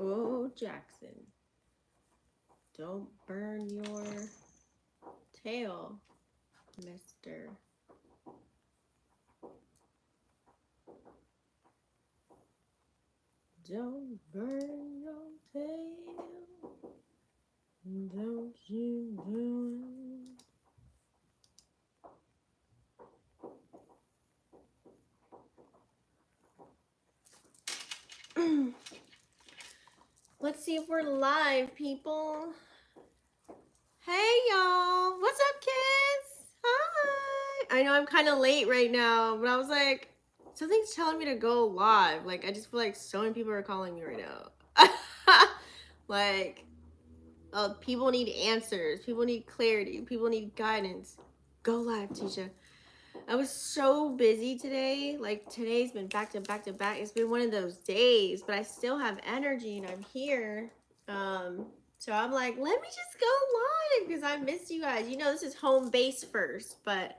Oh, Jackson. Don't burn your tail, mister. Don't burn your tail. Don't you do it. Let's see if we're live, people. Hey, y'all. What's up, kids? Hi. I know I'm kind of late right now, but I was like, something's telling me to go live. Like, I just feel like so many people are calling me right now. Like, oh, people need answers. People need clarity. People need guidance. Go live, Tisha. I was so busy today. Like, today's been back to back to back. It's been one of those days, but I still have energy and I'm here. So I'm like, let me just go live because I missed you guys. You know, this is home base first, but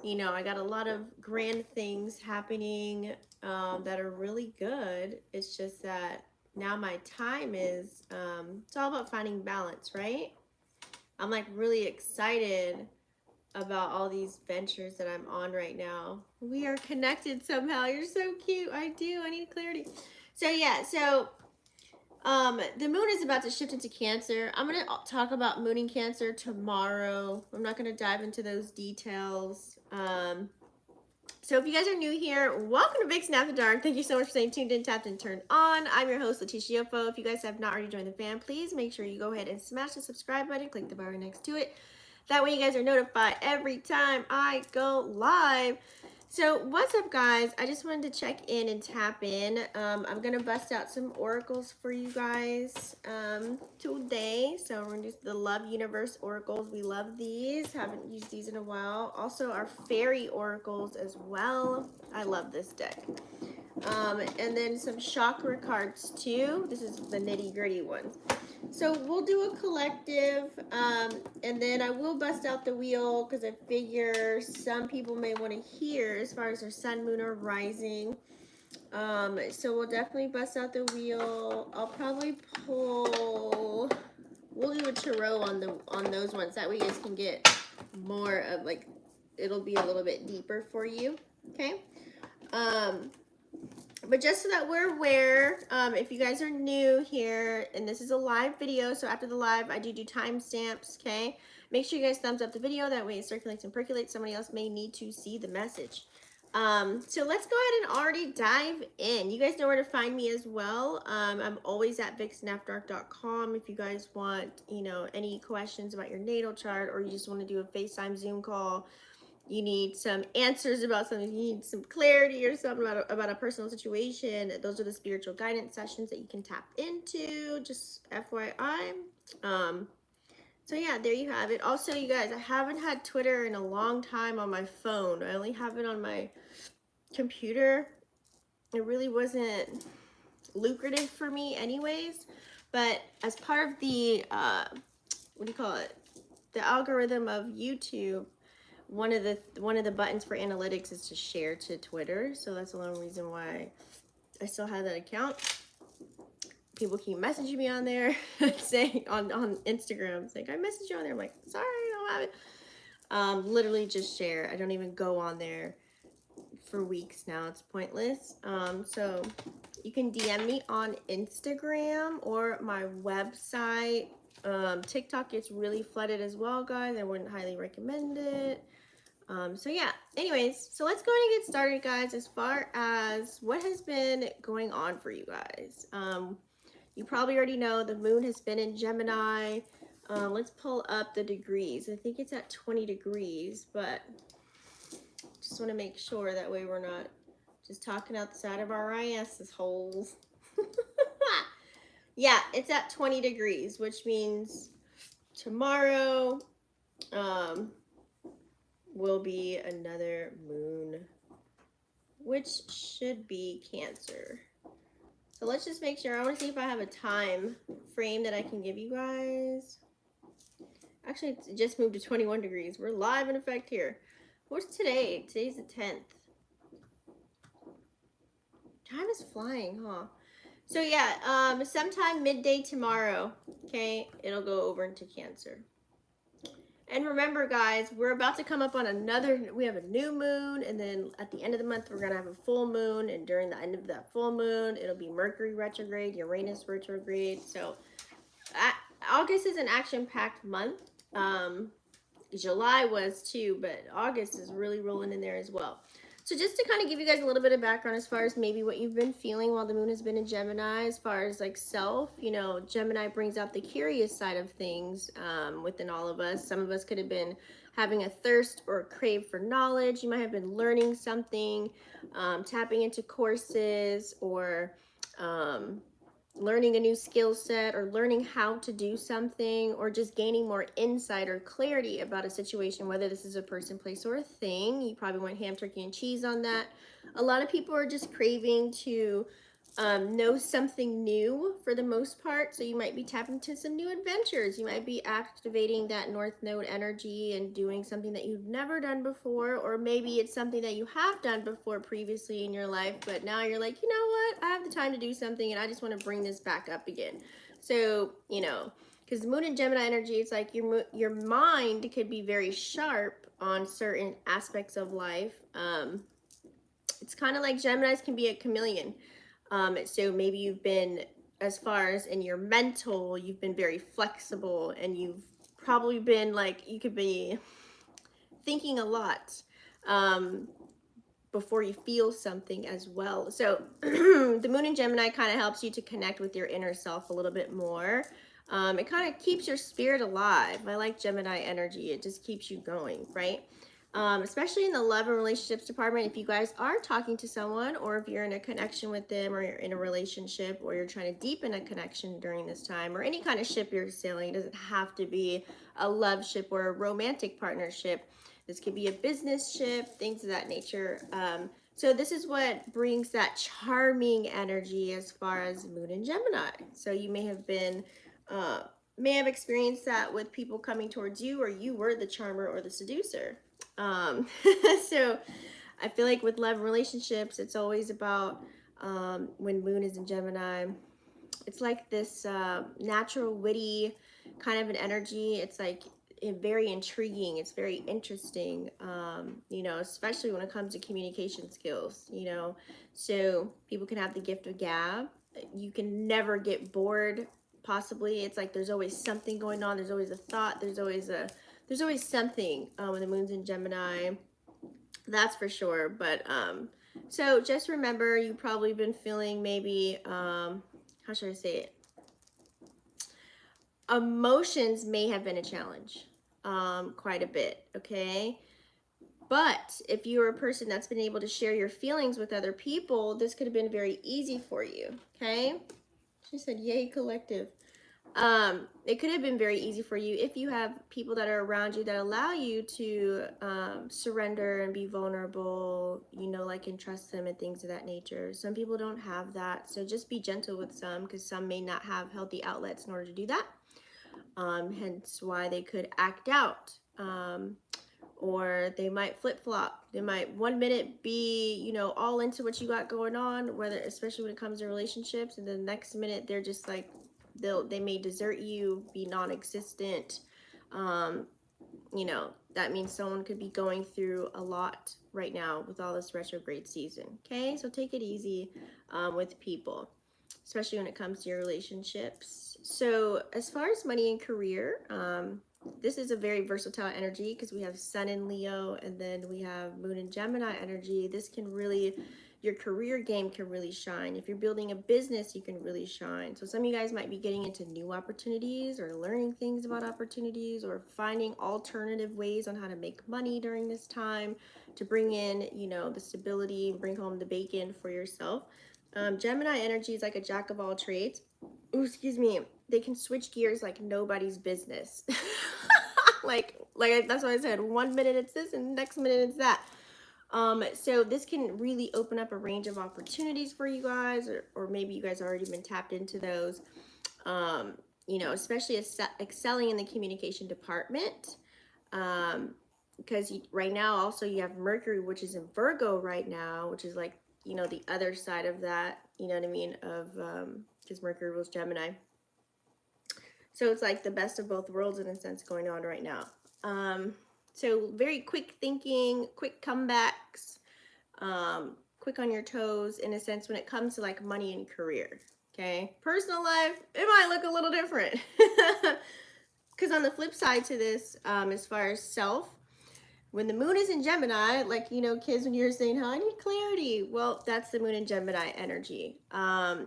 you know, I got a lot of grand things happening that are really good. It's just that now my time is, it's all about finding balance, right? I'm like really excited about all these ventures that I'm on right now. We are connected somehow. You're so cute. I do. I need clarity. So yeah, so the moon is about to shift into Cancer. I'm going to talk about moon in Cancer tomorrow. I'm not going to dive into those details. So if you guys are new here, welcome to Vixen After Dark. Thank you so much for staying tuned in, tapped, and turned on. I'm your host, Leticia Yofo. If you guys have not already joined the fam, please make sure you go ahead and smash the subscribe button. Click the bell right next to it. That way you guys are notified every time I go live. So what's up, guys? I just wanted to check in and tap in. I'm going to bust out some oracles for you guys today. So we're going to do the Love Universe oracles. We love these. Haven't used these in a while. Also our fairy oracles as well. I love this deck. And then some chakra cards too. This is the nitty gritty ones. So we'll do a collective, and then I will bust out the wheel because I figure some people may want to hear as far as their sun, moon, or rising. So we'll definitely bust out the wheel. I'll probably pull. We'll do a tarot on those ones. That way you guys can get more of like. It'll be a little bit deeper for you. Okay. But just so that we're aware, if you guys are new here, and this is a live video, so after the live, I do timestamps, okay? Make sure you guys thumbs up the video. That way it circulates and percolates. Somebody else may need to see the message. So let's go ahead and already dive in. You guys know where to find me as well. I'm always at vixenafterdark.com if you guys want, you know, any questions about your natal chart, or you just want to do a FaceTime Zoom call. You need some answers about something, you need some clarity or something about a personal situation. Those are the spiritual guidance sessions that you can tap into, just FYI. So yeah, there you have it. Also, you guys, I haven't had Twitter in a long time on my phone. I only have it on my computer. It really wasn't lucrative for me anyways, but as part of the, what do you call it? The algorithm of YouTube, one of the buttons for analytics is to share to Twitter. So that's the only reason why I still have that account. People keep messaging me on there, saying on Instagram, saying, I messaged you on there. I'm like, sorry, I don't have it. Literally just share. I don't even go on there for weeks now. It's pointless. So you can DM me on Instagram or my website. TikTok gets really flooded as well, guys. I wouldn't highly recommend it. So yeah, anyways, so let's go ahead and get started, guys, as far as what has been going on for you guys. You probably already know the moon has been in Gemini. Let's pull up the degrees. I think it's at 20 degrees, but just want to make sure that way we're not just talking out the side of our asses holes. Yeah, it's at 20 degrees, which means tomorrow, will be another moon, which should be Cancer. So let's just make sure. I want to see if I have a time frame that I can give you guys. Actually, it just moved to 21 degrees. We're live in effect here. What's today? Today's the 10th. Time is flying, huh? So yeah, sometime midday tomorrow, okay, it'll go over into Cancer. And remember, guys, we're about to come up on we have a new moon, and then at the end of the month, we're going to have a full moon, and during the end of that full moon, it'll be Mercury retrograde, Uranus retrograde. So August is an action-packed month. July was too, but August is really rolling in there as well. So just to kind of give you guys a little bit of background as far as maybe what you've been feeling while the moon has been in Gemini, as far as like self, you know, Gemini brings out the curious side of things within all of us. Some of us could have been having a thirst or a crave for knowledge. You might have been learning something, tapping into courses, or learning a new skill set, or learning how to do something, or just gaining more insight or clarity about a situation, whether this is a person, place, or a thing. You probably went ham, turkey, and cheese on that. A lot of people are just craving to know something new for the most part. So you might be tapping into some new adventures. You might be activating that North Node energy and doing something that you've never done before, or maybe it's something that you have done before previously in your life, but now you're like, you know what, I have the time to do something and I just want to bring this back up again. So, you know, because the moon in Gemini energy, it's like your mind could be very sharp on certain aspects of life. It's kind of like Geminis can be a chameleon. So maybe you've been, as far as in your mental, you've been very flexible, and you've probably been like, you could be thinking a lot before you feel something as well. So the moon in Gemini kind of helps you to connect with your inner self a little bit more. It kind of keeps your spirit alive. I like Gemini energy. It just keeps you going, right? Especially in the love and relationships department, if you guys are talking to someone, or if you're in a connection with them, or you're in a relationship, or you're trying to deepen a connection during this time, or any kind of ship you're sailing. It doesn't have to be a love ship or a romantic partnership. This could be a business ship, things of that nature. So this is what brings that charming energy as far as moon in Gemini. So you may have experienced that with people coming towards you, or you were the charmer or the seducer. So I feel like with love and relationships, it's always about when moon is in Gemini, it's like this natural, witty kind of an energy. It's like very intriguing. It's very interesting, you know, especially when it comes to communication skills, you know. So people can have the gift of gab. You can never get bored, possibly. It's like there's always something going on. There's always a thought. There's always something when the moon's in Gemini, that's for sure. But so just remember, you've probably been feeling maybe how should I say it, emotions may have been a challenge quite a bit, okay? But if you're a person that's been able to share your feelings with other people, this could have been very easy for you, okay? She said, yay, collective. It could have been very easy for you if you have people that are around you that allow you to surrender and be vulnerable, you know, like, and trust them and things of that nature. Some people don't have that, so just be gentle with some, because some may not have healthy outlets in order to do that. Hence why they could act out, or they might flip-flop. They might 1 minute be, you know, all into what you got going on, whether, especially when it comes to relationships, and then the next minute they're just like, they may desert you, be non-existent. You know, that means someone could be going through a lot right now with all this retrograde season. Okay, so take it easy with people, especially when it comes to your relationships. So as far as money and career, this is a very versatile energy, because we have Sun in Leo, and then we have Moon in Gemini energy. This can really, your career game can really shine. If you're building a business, you can really shine. So some of you guys might be getting into new opportunities, or learning things about opportunities, or finding alternative ways on how to make money during this time to bring in, you know, the stability, bring home the bacon for yourself. Gemini energy is like a jack of all trades. Ooh, excuse me. They can switch gears like nobody's business. like that's what I said. 1 minute it's this, and next minute it's that. So this can really open up a range of opportunities for you guys, or maybe you guys already been tapped into those. You know, especially excelling in the communication department. Because right now also you have Mercury, which is in Virgo right now, which is like you know, the other side of that, you know what I mean, of, because Mercury rules Gemini. So it's like the best of both worlds in a sense going on right now. So very quick thinking, quick comebacks, quick on your toes in a sense when it comes to like money and career. Okay, personal life, it might look a little different. Because on the flip side to this, as far as self, when the moon is in Gemini, like, you know, kids, when you're saying, how I need clarity, well, that's the moon in Gemini energy.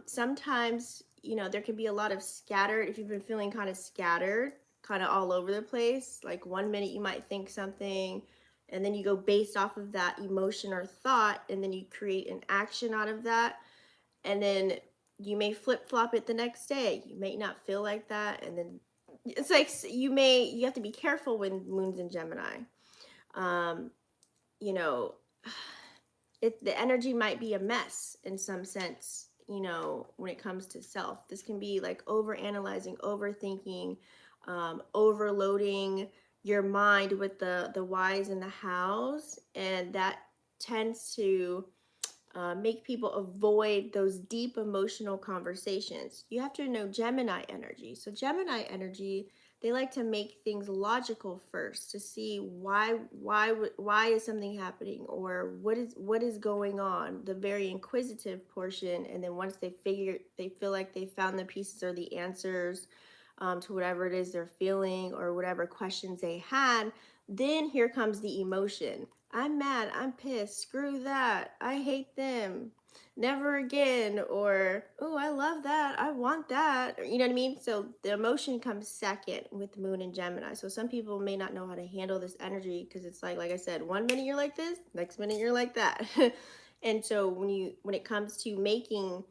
Sometimes, you know, there can be a lot of scattered, if you've been feeling kind of scattered, kind of all over the place, like one minute you might think something, and then you go based off of that emotion or thought, and then you create an action out of that, and then you may flip-flop it the next day. You may not feel like that, and then it's like you have to be careful when moon's in Gemini. You know, the energy might be a mess in some sense, you know, when it comes to self. This can be like over analyzing, overthinking, overloading your mind with the whys and the hows, and that tends to make people avoid those deep emotional conversations. You have to know Gemini energy. So Gemini energy, they like to make things logical first to see why is something happening, or what is going on, the very inquisitive portion. And then once they feel like they found the pieces or the answers to whatever it is they're feeling or whatever questions they had, then here comes the emotion. I'm mad, I'm pissed, screw that, I hate them, never again, or, oh, I love that, I want that, or, you know what I mean? So the emotion comes second with the moon in Gemini. So some people may not know how to handle this energy because it's like I said, one minute you're like this, next minute you're like that. And so when it comes to making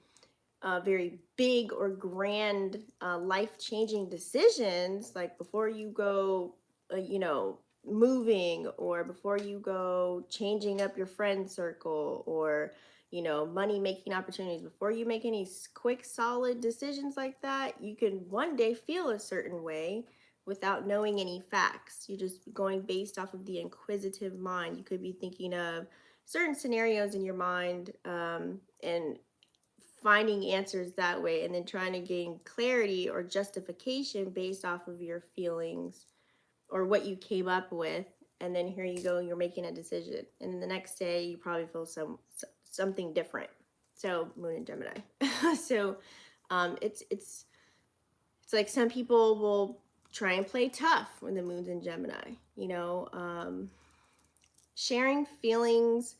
very big or grand life-changing decisions, like before you go, you know, moving, or before you go changing up your friend circle, or, you know, money making opportunities, before you make any quick solid decisions like that, you can one day feel a certain way without knowing any facts. You're just going based off of the inquisitive mind. You could be thinking of certain scenarios in your mind, and finding answers that way, and then trying to gain clarity or justification based off of your feelings or what you came up with. And then here you go, you're making a decision, and then the next day you probably feel something different. So moon in Gemini. So it's like some people will try and play tough when the moon's in Gemini, you know. Sharing feelings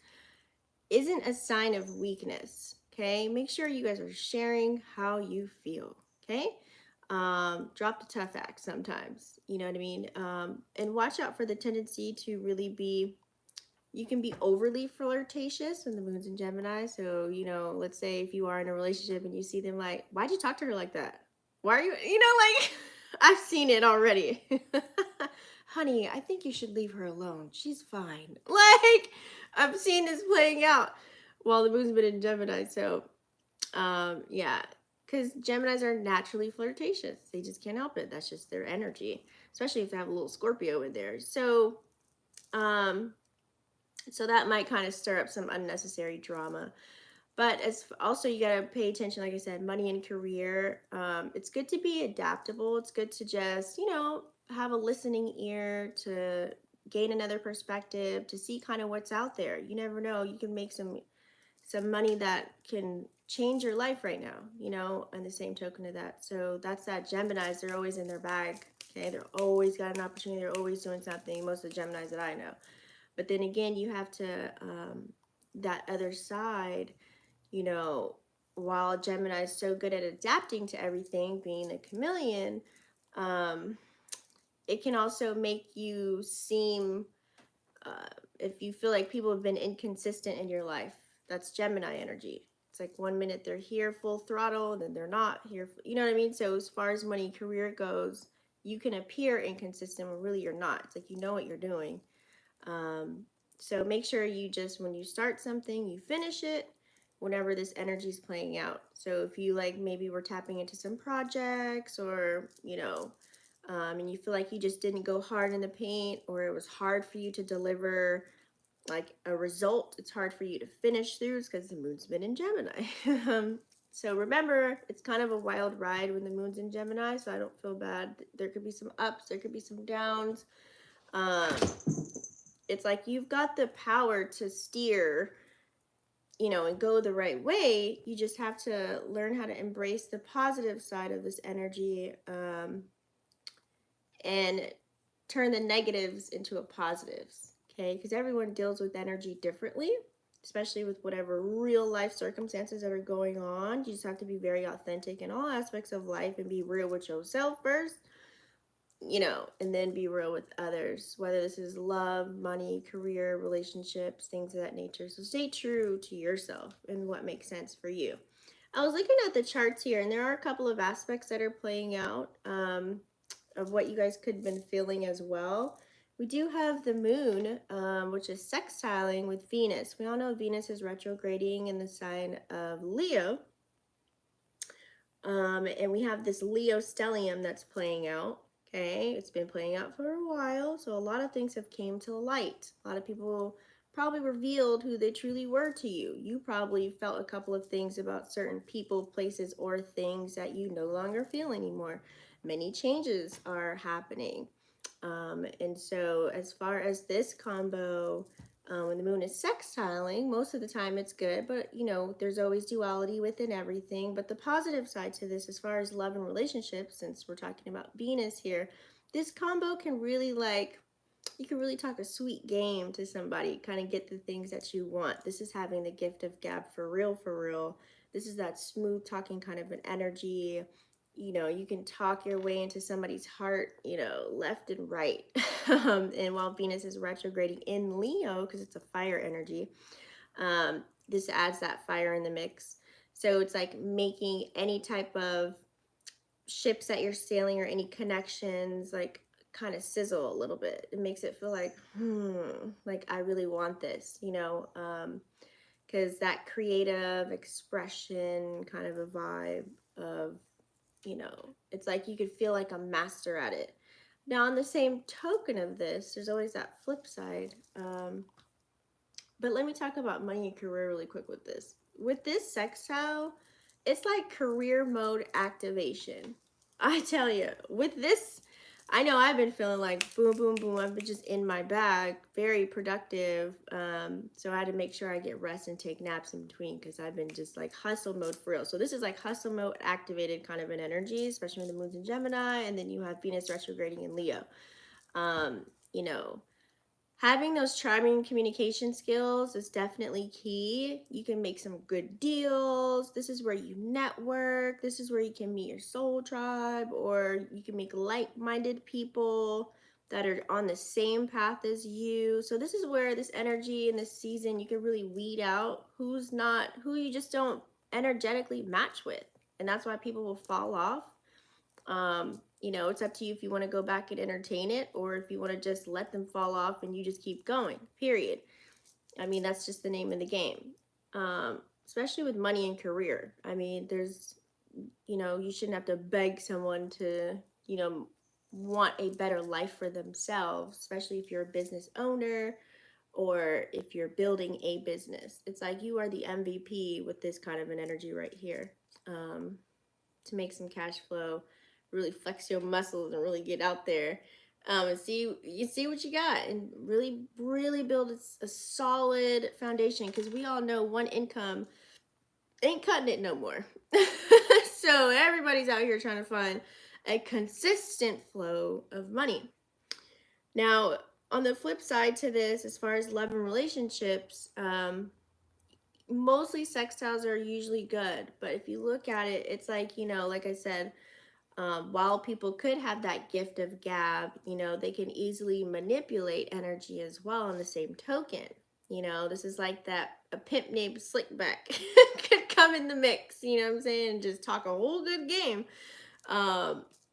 isn't a sign of weakness. Okay, make sure you guys are sharing how you feel. Okay, drop the tough act sometimes, you know what I mean. And watch out for the tendency to really be, you can be overly flirtatious when the moon's in Gemini. So, you know, let's say if you are in a relationship and you see them like, why'd you talk to her like that, why are you know, like, I've seen it already. Honey, I think you should leave her alone, she's fine. Like, I've seen this playing out while the moon's been in Gemini. So yeah, because Geminis are naturally flirtatious. They just can't help it. That's just their energy, especially if they have a little Scorpio in there. So so that might kind of stir up some unnecessary drama. But as also, you got to pay attention, like I said, money and career. It's good to be adaptable. It's good to just, you know, have a listening ear to gain another perspective, to see kind of what's out there. You never know. You can make some money that can change your life right now, you know, and the same token of that. So that's that. Geminis, they're always in their bag. Okay, they're always got an opportunity. They're always doing something. Most of the Geminis that I know. But then again, you have to, that other side, you know, while Gemini is so good at adapting to everything, being a chameleon, it can also make you seem, if you feel like people have been inconsistent in your life, that's Gemini energy. It's like one minute they're here full throttle, then they're not here, you know what I mean? So as far as money career goes, you can appear inconsistent when really you're not. It's like you know what you're doing. So make sure you just, when you start something, you finish it whenever this energy is playing out. So if you like, maybe we're tapping into some projects, or, you know, and you feel like you just didn't go hard in the paint, or it was hard for you to deliver like a result. It's hard for you to finish through. It's because the moon's been in Gemini. So remember, it's kind of a wild ride when the moon's in Gemini, so I don't feel bad. There could be some ups, there could be some downs. It's like you've got the power to steer, you know, and go the right way. You just have to learn how to embrace the positive side of this energy, and turn the negatives into a positives, okay? Because everyone deals with energy differently, especially with whatever real life circumstances that are going on. You just have to be very authentic in all aspects of life and be real with yourself first, you know, and then be real with others, whether this is love, money, career, relationships, things of that nature. So stay true to yourself and what makes sense for you. I was looking at the charts here, and there are a couple of aspects that are playing out of what you guys could have been feeling as well. We do have the moon, which is sextiling with Venus. We all know Venus is retrograding in the sign of Leo. And we have this Leo stellium that's playing out. Okay, it's been playing out for a while, so a lot of things have came to light. A lot of people probably revealed who they truly were to you. You probably felt a couple of things about certain people, places, or things that you no longer feel anymore. Many changes are happening. And so as far as this combo, when the moon is sextiling, most of the time it's good, but you know, there's always duality within everything. But the positive side to this, as far as love and relationships, since we're talking about Venus here, this combo can really, like, you can really talk a sweet game to somebody, kind of get the things that you want. This is having the gift of gab for real, for real. This is that smooth talking kind of an energy. You know, you can talk your way into somebody's heart, you know, left and right. And while Venus is retrograding in Leo, because it's a fire energy, this adds that fire in the mix. So it's like making any type of ships that you're sailing or any connections, like, kind of sizzle a little bit. It makes it feel like I really want this, you know, because that creative expression kind of a vibe of, you know, it's like you could feel like a master at it. Now, on the same token of this, there's always that flip side. But let me talk about money and career really quick with this. With this sextile, it's like career mode activation. I tell you, with this, I know I've been feeling like boom, boom, boom. I've been just in my bag, very productive. So I had to make sure I get rest and take naps in between because I've been just like hustle mode for real. So this is like hustle mode activated kind of an energy, especially when the moon's in Gemini, and then you have Venus retrograding in Leo. You know, having those charming communication skills is definitely key. You can make some good deals. This is where you network. This is where you can meet your soul tribe, or you can make like-minded people that are on the same path as you. So this is where this energy in this season, you can really weed out who you just don't energetically match with. And that's why people will fall off. You know, it's up to you if you want to go back and entertain it, or if you want to just let them fall off and you just keep going, period. I mean, that's just the name of the game. Especially with money and career. I mean, there's, you know, you shouldn't have to beg someone to, you know, want a better life for themselves, especially if you're a business owner or if you're building a business. It's like you are the MVP with this kind of an energy right here, to make some cash flow, really flex your muscles and really get out there, and see what you got, and really build a solid foundation, because we all know one income ain't cutting it no more. So everybody's out here trying to find a consistent flow of money. Now, on the flip side to this, as far as love and relationships, mostly sextiles are usually good, but if you look at it, it's like, you know, like I said, while people could have that gift of gab, you know, they can easily manipulate energy as well on the same token. You know, this is like that a pimp named Slickback could come in the mix, you know what I'm saying, and just talk a whole good game,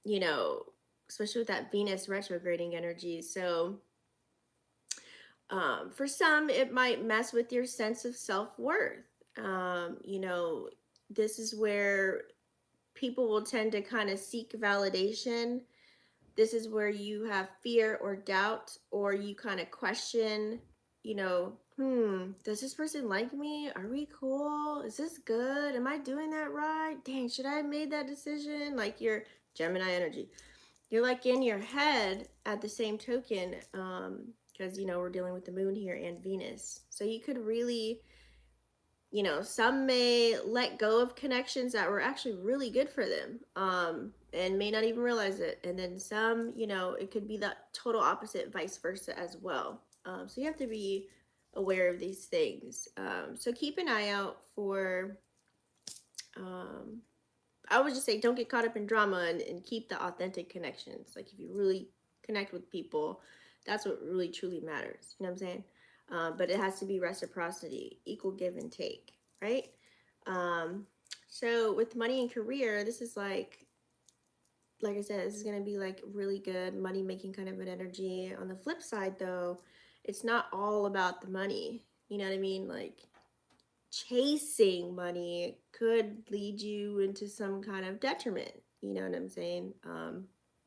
you know, especially with that Venus retrograding energy. So for some, it might mess with your sense of self-worth. You know, this is where people will tend to kind of seek validation. This is where you have fear or doubt, or you kind of question you know, does this person like me? Are we cool? Is this good? Am I doing that right? Dang, should I have made that decision? Like your Gemini energy. You're like in your head at the same token, because, you know, we're dealing with the moon here and Venus. So you could really, you know, some may let go of connections that were actually really good for them, and may not even realize it. And then some, you know, it could be the total opposite, vice versa as well. So you have to be aware of these things. So keep an eye out for, I would just say, don't get caught up in drama, and keep the authentic connections. Like if you really connect with people, that's what really truly matters. You know what I'm saying? But it has to be reciprocity, equal give and take, right? So with money and career, this is like I said, this is going to be like really good money making kind of an energy. On the flip side though, it's not all about the money. You know what I mean? Like chasing money could lead you into some kind of detriment. You know what I'm saying?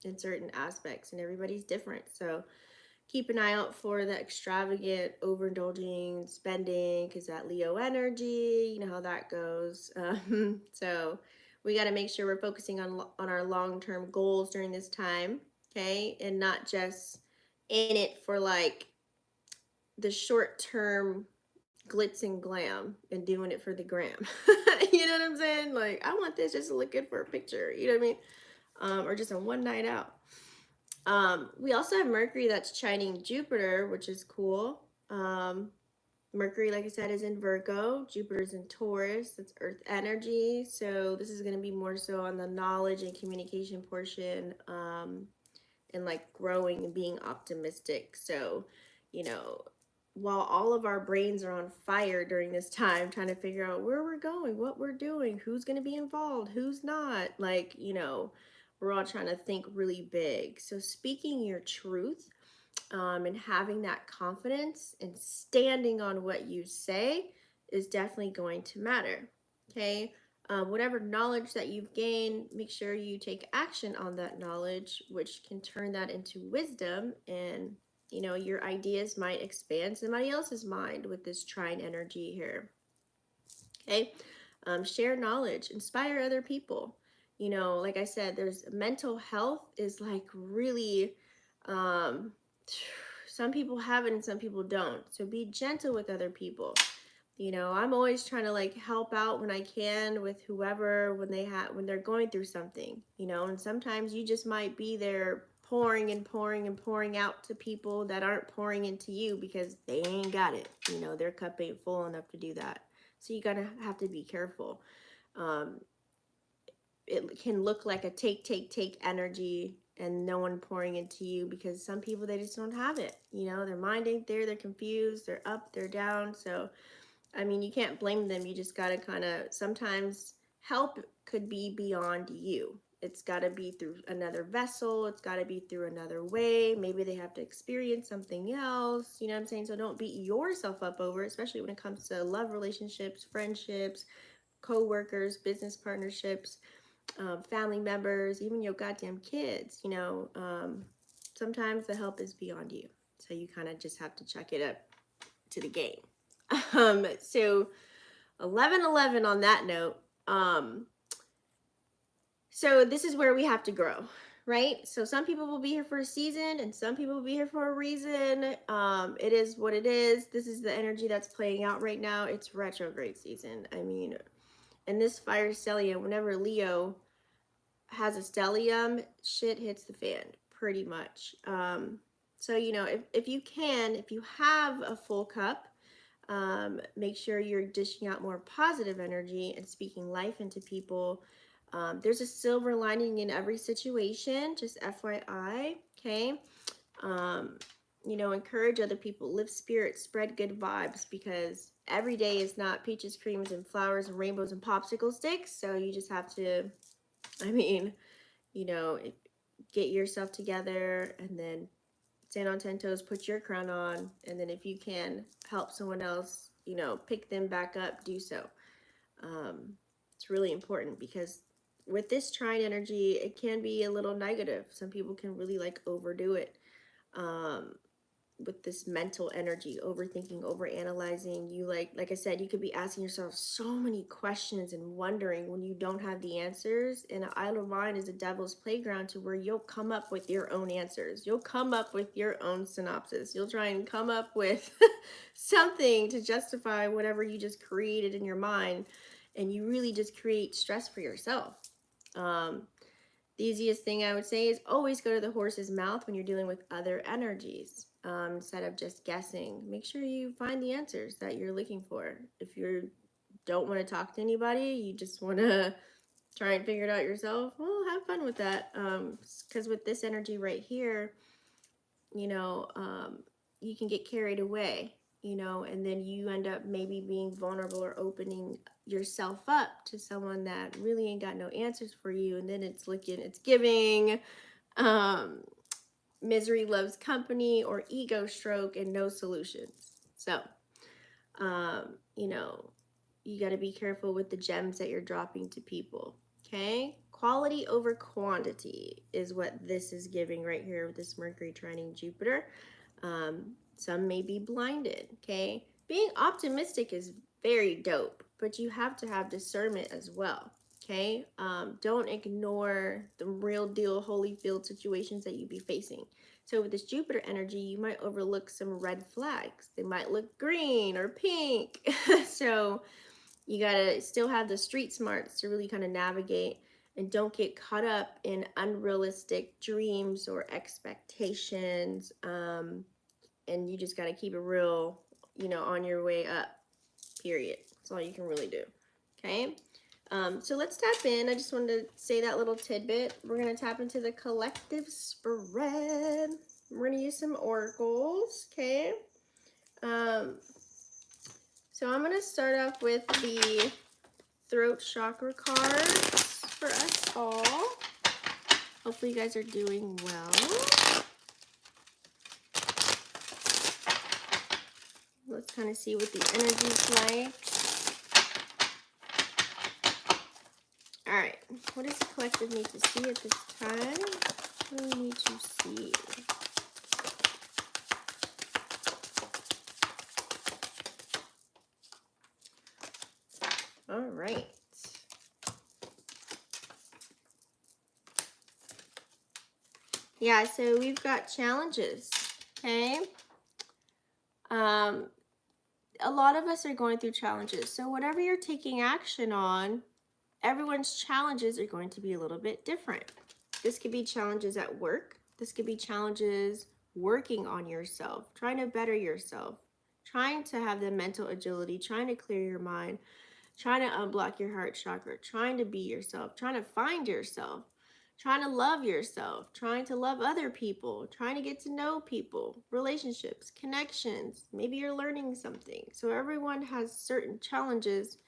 In certain aspects, and everybody's different. So keep an eye out for the extravagant, overindulging spending, because that Leo energy, you know how that goes. So we got to make sure we're focusing on our long-term goals during this time, okay, and not just in it for like the short-term glitz and glam and doing it for the gram. You know what I'm saying? Like, I want this just to look good for a picture. You know what I mean? Or just a one night out. We also have Mercury that's trining Jupiter, which is cool. Mercury, like I said, is in Virgo. Jupiter's in Taurus. It's Earth energy. So this is going to be more so on the knowledge and communication portion, and like growing and being optimistic. So, you know, while all of our brains are on fire during this time, trying to figure out where we're going, what we're doing, who's going to be involved, who's not, like, you know, we're all trying to think really big. So speaking your truth, and having that confidence and standing on what you say is definitely going to matter. Okay. Whatever knowledge that you've gained, make sure you take action on that knowledge, which can turn that into wisdom. And, you know, your ideas might expand somebody else's mind with this trine energy here. Okay. Share knowledge, inspire other people. You know, like I said, there's mental health is like really, some people have it and some people don't. So be gentle with other people. You know, I'm always trying to like help out when I can with whoever when they're going through something, you know, and sometimes you just might be there pouring and pouring and pouring out to people that aren't pouring into you because they ain't got it. You know, their cup ain't full enough to do that. So you gotta have to be careful. It can look like a take energy and no one pouring into you, because some people, they just don't have it. You know, their mind ain't there, they're confused, they're up, they're down. So I mean, you can't blame them. You just got to kind of, sometimes help could be beyond you. It's got to be through another vessel. It's got to be through another way. Maybe they have to experience something else. You know what I'm saying? So don't beat yourself up over it, especially when it comes to love relationships, friendships, co-workers, business partnerships, family members, even your goddamn kids. You know, sometimes the help is beyond you. So you kind of just have to chuck it up to the game. So 11/11 on that note. So this is where we have to grow, right? So some people will be here for a season and some people will be here for a reason. It is what it is. This is the energy that's playing out right now. It's retrograde season. I mean, and this fire stellium, whenever Leo has a stellium, shit hits the fan pretty much. So, you know, if you can, if you have a full cup, make sure you're dishing out more positive energy and speaking life into people. There's a silver lining in every situation, just FYI, okay? You know, encourage other people, lift spirits, spread good vibes, because every day is not peaches, creams, and flowers, and rainbows, and popsicle sticks. So you just have to, I mean, you know, get yourself together and then stand on 10 toes, put your crown on, and then if you can help someone else, you know, pick them back up, do so. It's really important, because with this trine energy, it can be a little negative. Some people can really like overdo it. with this mental energy, overthinking, overanalyzing. You like I said, you could be asking yourself so many questions and wondering when you don't have the answers. And an idle mind is a devil's playground to where you'll come up with your own answers. You'll come up with your own synopsis. You'll try and come up with something to justify whatever you just created in your mind. And you really just create stress for yourself. The easiest thing I would say is always go to the horse's mouth when you're dealing with other energies, instead of just guessing. Make sure you find the answers that you're looking for. If you don't want to talk to anybody, you just want to try and figure it out yourself, well, have fun with that. Because with this energy right here, you know, you can get carried away, you know, and then you end up maybe being vulnerable or opening yourself up to someone that really ain't got no answers for you. And then it's giving misery loves company or ego stroke and no solutions. So, you know, you got to be careful with the gems that you're dropping to people. Okay, quality over quantity is what this is giving right here with this Mercury trining Jupiter. Some may be blinded. Okay, being optimistic is very dope, but you have to have discernment as well. Okay, don't ignore the real deal Holyfield situations that you be facing. So with this Jupiter energy, you might overlook some red flags. They might look green or pink. So you gotta still have the street smarts to really kind of navigate and don't get caught up in unrealistic dreams or expectations. And you just gotta keep it real, you know, on your way up, period. That's all you can really do. Okay. So let's tap in. I just wanted to say that little tidbit. We're going to tap into the collective spread. We're going to use some oracles, okay? So I'm going to start off with the throat chakra cards for us all. Hopefully you guys are doing well. Let's kind of see what the energy's like. All right, what does the collective need to see at this time? What do we need to see? All right. Yeah, so we've got challenges, okay? A lot of us are going through challenges. So whatever you're taking action on, everyone's challenges are going to be a little bit different. This could be challenges at work. This could be challenges working on yourself, trying to better yourself, trying to have the mental agility, trying to clear your mind, trying to unblock your heart chakra, trying to be yourself, trying to find yourself, trying to love yourself, trying to love other people, trying to get to know people, relationships, connections. Maybe you're learning something. So everyone has certain challenges,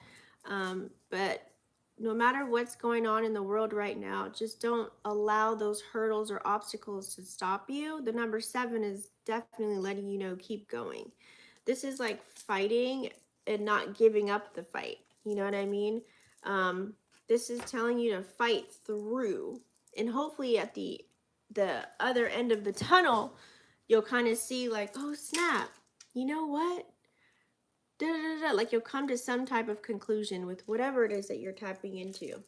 but no matter what's going on in the world right now, just don't allow those hurdles or obstacles to stop you. The number 7 is definitely letting you know, keep going. This is like fighting and not giving up the fight. You know what I mean? This is telling you to fight through. And hopefully at the other end of the tunnel, you'll kind of see like, oh, snap. You know what? Like you'll come to some type of conclusion with whatever it is that you're tapping into.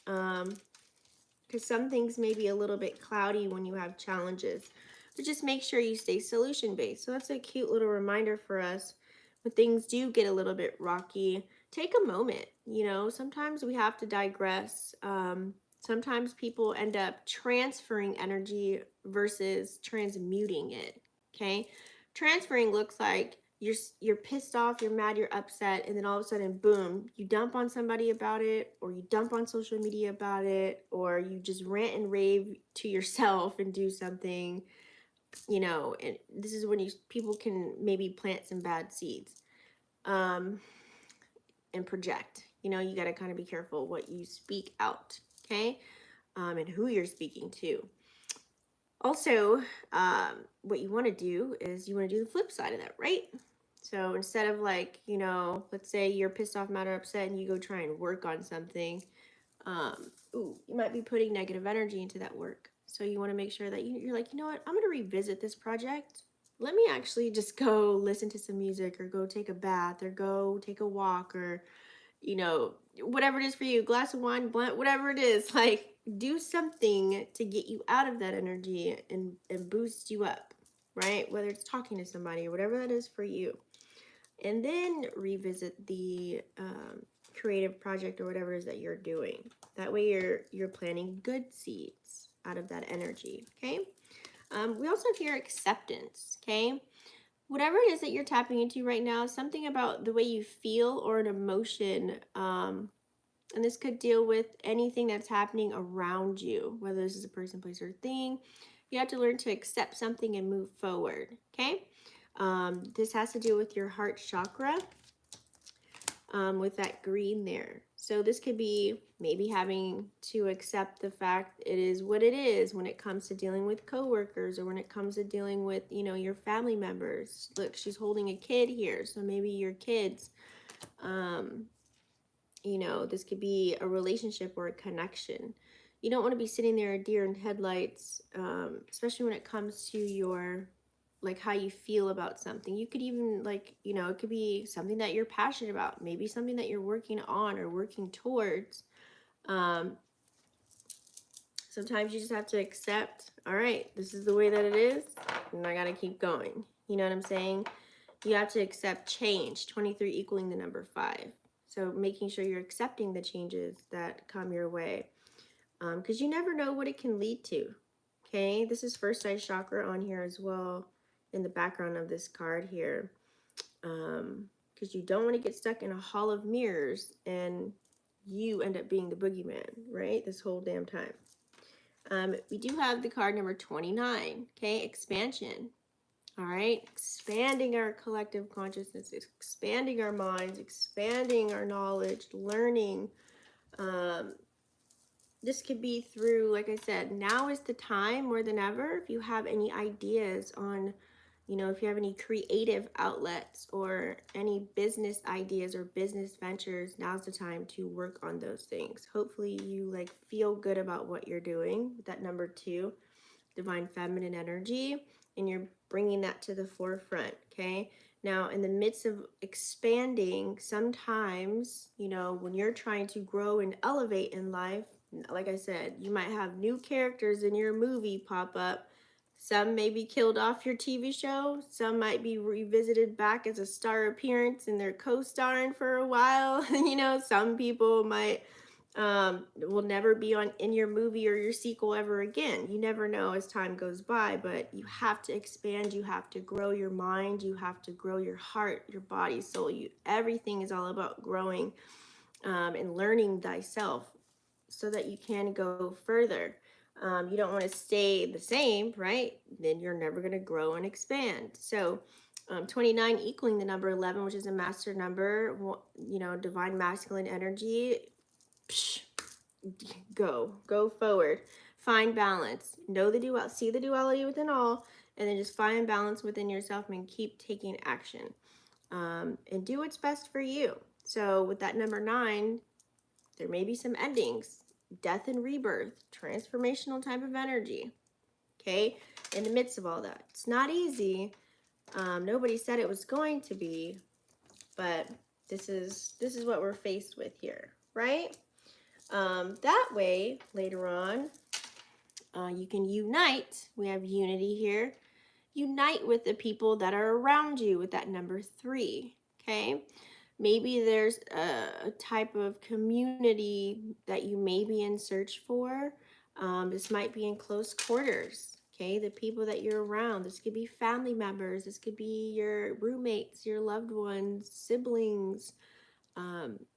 Because some things may be a little bit cloudy when you have challenges. But just make sure you stay solution-based. So that's a cute little reminder for us. When things do get a little bit rocky, take a moment. You know, sometimes we have to digress. Sometimes people end up transferring energy versus transmuting it, okay? Transferring looks like you're pissed off, you're mad, you're upset, and then all of a sudden, boom, you dump on somebody about it, or you dump on social media about it, or you just rant and rave to yourself and do something, you know, and this is when people can maybe plant some bad seeds, and project. You know, you got to kind of be careful what you speak out, okay? And who you're speaking to. Also, what you want to do is you want to do the flip side of that, right? So instead of like, you know, let's say you're pissed off, mad, or upset, and you go try and work on something, you might be putting negative energy into that work. So you want to make sure that you're like, you know what, I'm going to revisit this project let me actually just go listen to some music or go take a bath or go take a walk or, you know, whatever it is for you, glass of wine, blunt, whatever it is, like do something to get you out of that energy and boost you up, right? Whether it's talking to somebody or whatever that is for you. And then revisit the creative project or whatever it is that you're doing. That way you're planting good seeds out of that energy, okay? We also have here acceptance, okay? Whatever it is that you're tapping into right now, something about the way you feel or an emotion, and this could deal with anything that's happening around you, whether this is a person, place, or thing. You have to learn to accept something and move forward, okay? This has to do with your heart chakra, with that green there. So this could be maybe having to accept the fact it is what it is when it comes to dealing with coworkers or when it comes to dealing with, you know, your family members. Look, she's holding a kid here, so maybe your kids, you know, this could be a relationship or a connection. You don't want to be sitting there a deer in headlights, especially when it comes to your, like, how you feel about something. You could even, like, you know, it could be something that you're passionate about, maybe something that you're working on or working towards. Sometimes you just have to accept, all right, this is the way that it is, and I got to keep going. You know what I'm saying? You have to accept change, 23 equaling the number 5. So making sure you're accepting the changes that come your way, because you never know what it can lead to, okay? This is first eye chakra on here as well in the background of this card here, because you don't want to get stuck in a hall of mirrors and you end up being the boogeyman, right? This whole damn time. We do have the card number 29, okay? Expansion. All right, expanding our collective consciousness, expanding our minds, expanding our knowledge, learning. This could be through, like I said, now is the time more than ever. If you have any ideas on, you know, if you have any creative outlets or any business ideas or business ventures, now's the time to work on those things. Hopefully you like feel good about what you're doing with that number 2. Divine feminine energy, and you're bringing that to the forefront, okay? Now, in the midst of expanding, sometimes, you know, when you're trying to grow and elevate in life, like I said, you might have new characters in your movie pop up. Some may be killed off your TV show. Some might be revisited back as a star appearance and they're co-starring for a while. You know, some people might will never be on in your movie or your sequel ever again. You never know as time goes by, but you have to expand, you have to grow your mind, you have to grow your heart, your body, soul. Everything is all about growing, and learning thyself so that you can go further. You don't want to stay the same, right? Then you're never going to grow and expand. So 29 equaling the number 11, which is a master number, you know, divine masculine energy. Go forward, find balance, know the duality, see the duality within all, and then just find balance within yourself and keep taking action, and do what's best for you. So with that number 9, there may be some endings, death and rebirth, transformational type of energy, okay? In the midst of all that, it's not easy. Nobody said it was going to be, but this is what we're faced with here, right? That way, later on, you can unite. We have unity here. Unite with the people that are around you with that number 3, okay? Maybe there's a type of community that you may be in search for. This might be in close quarters, okay? The people that you're around. This could be family members. This could be your roommates, your loved ones, siblings.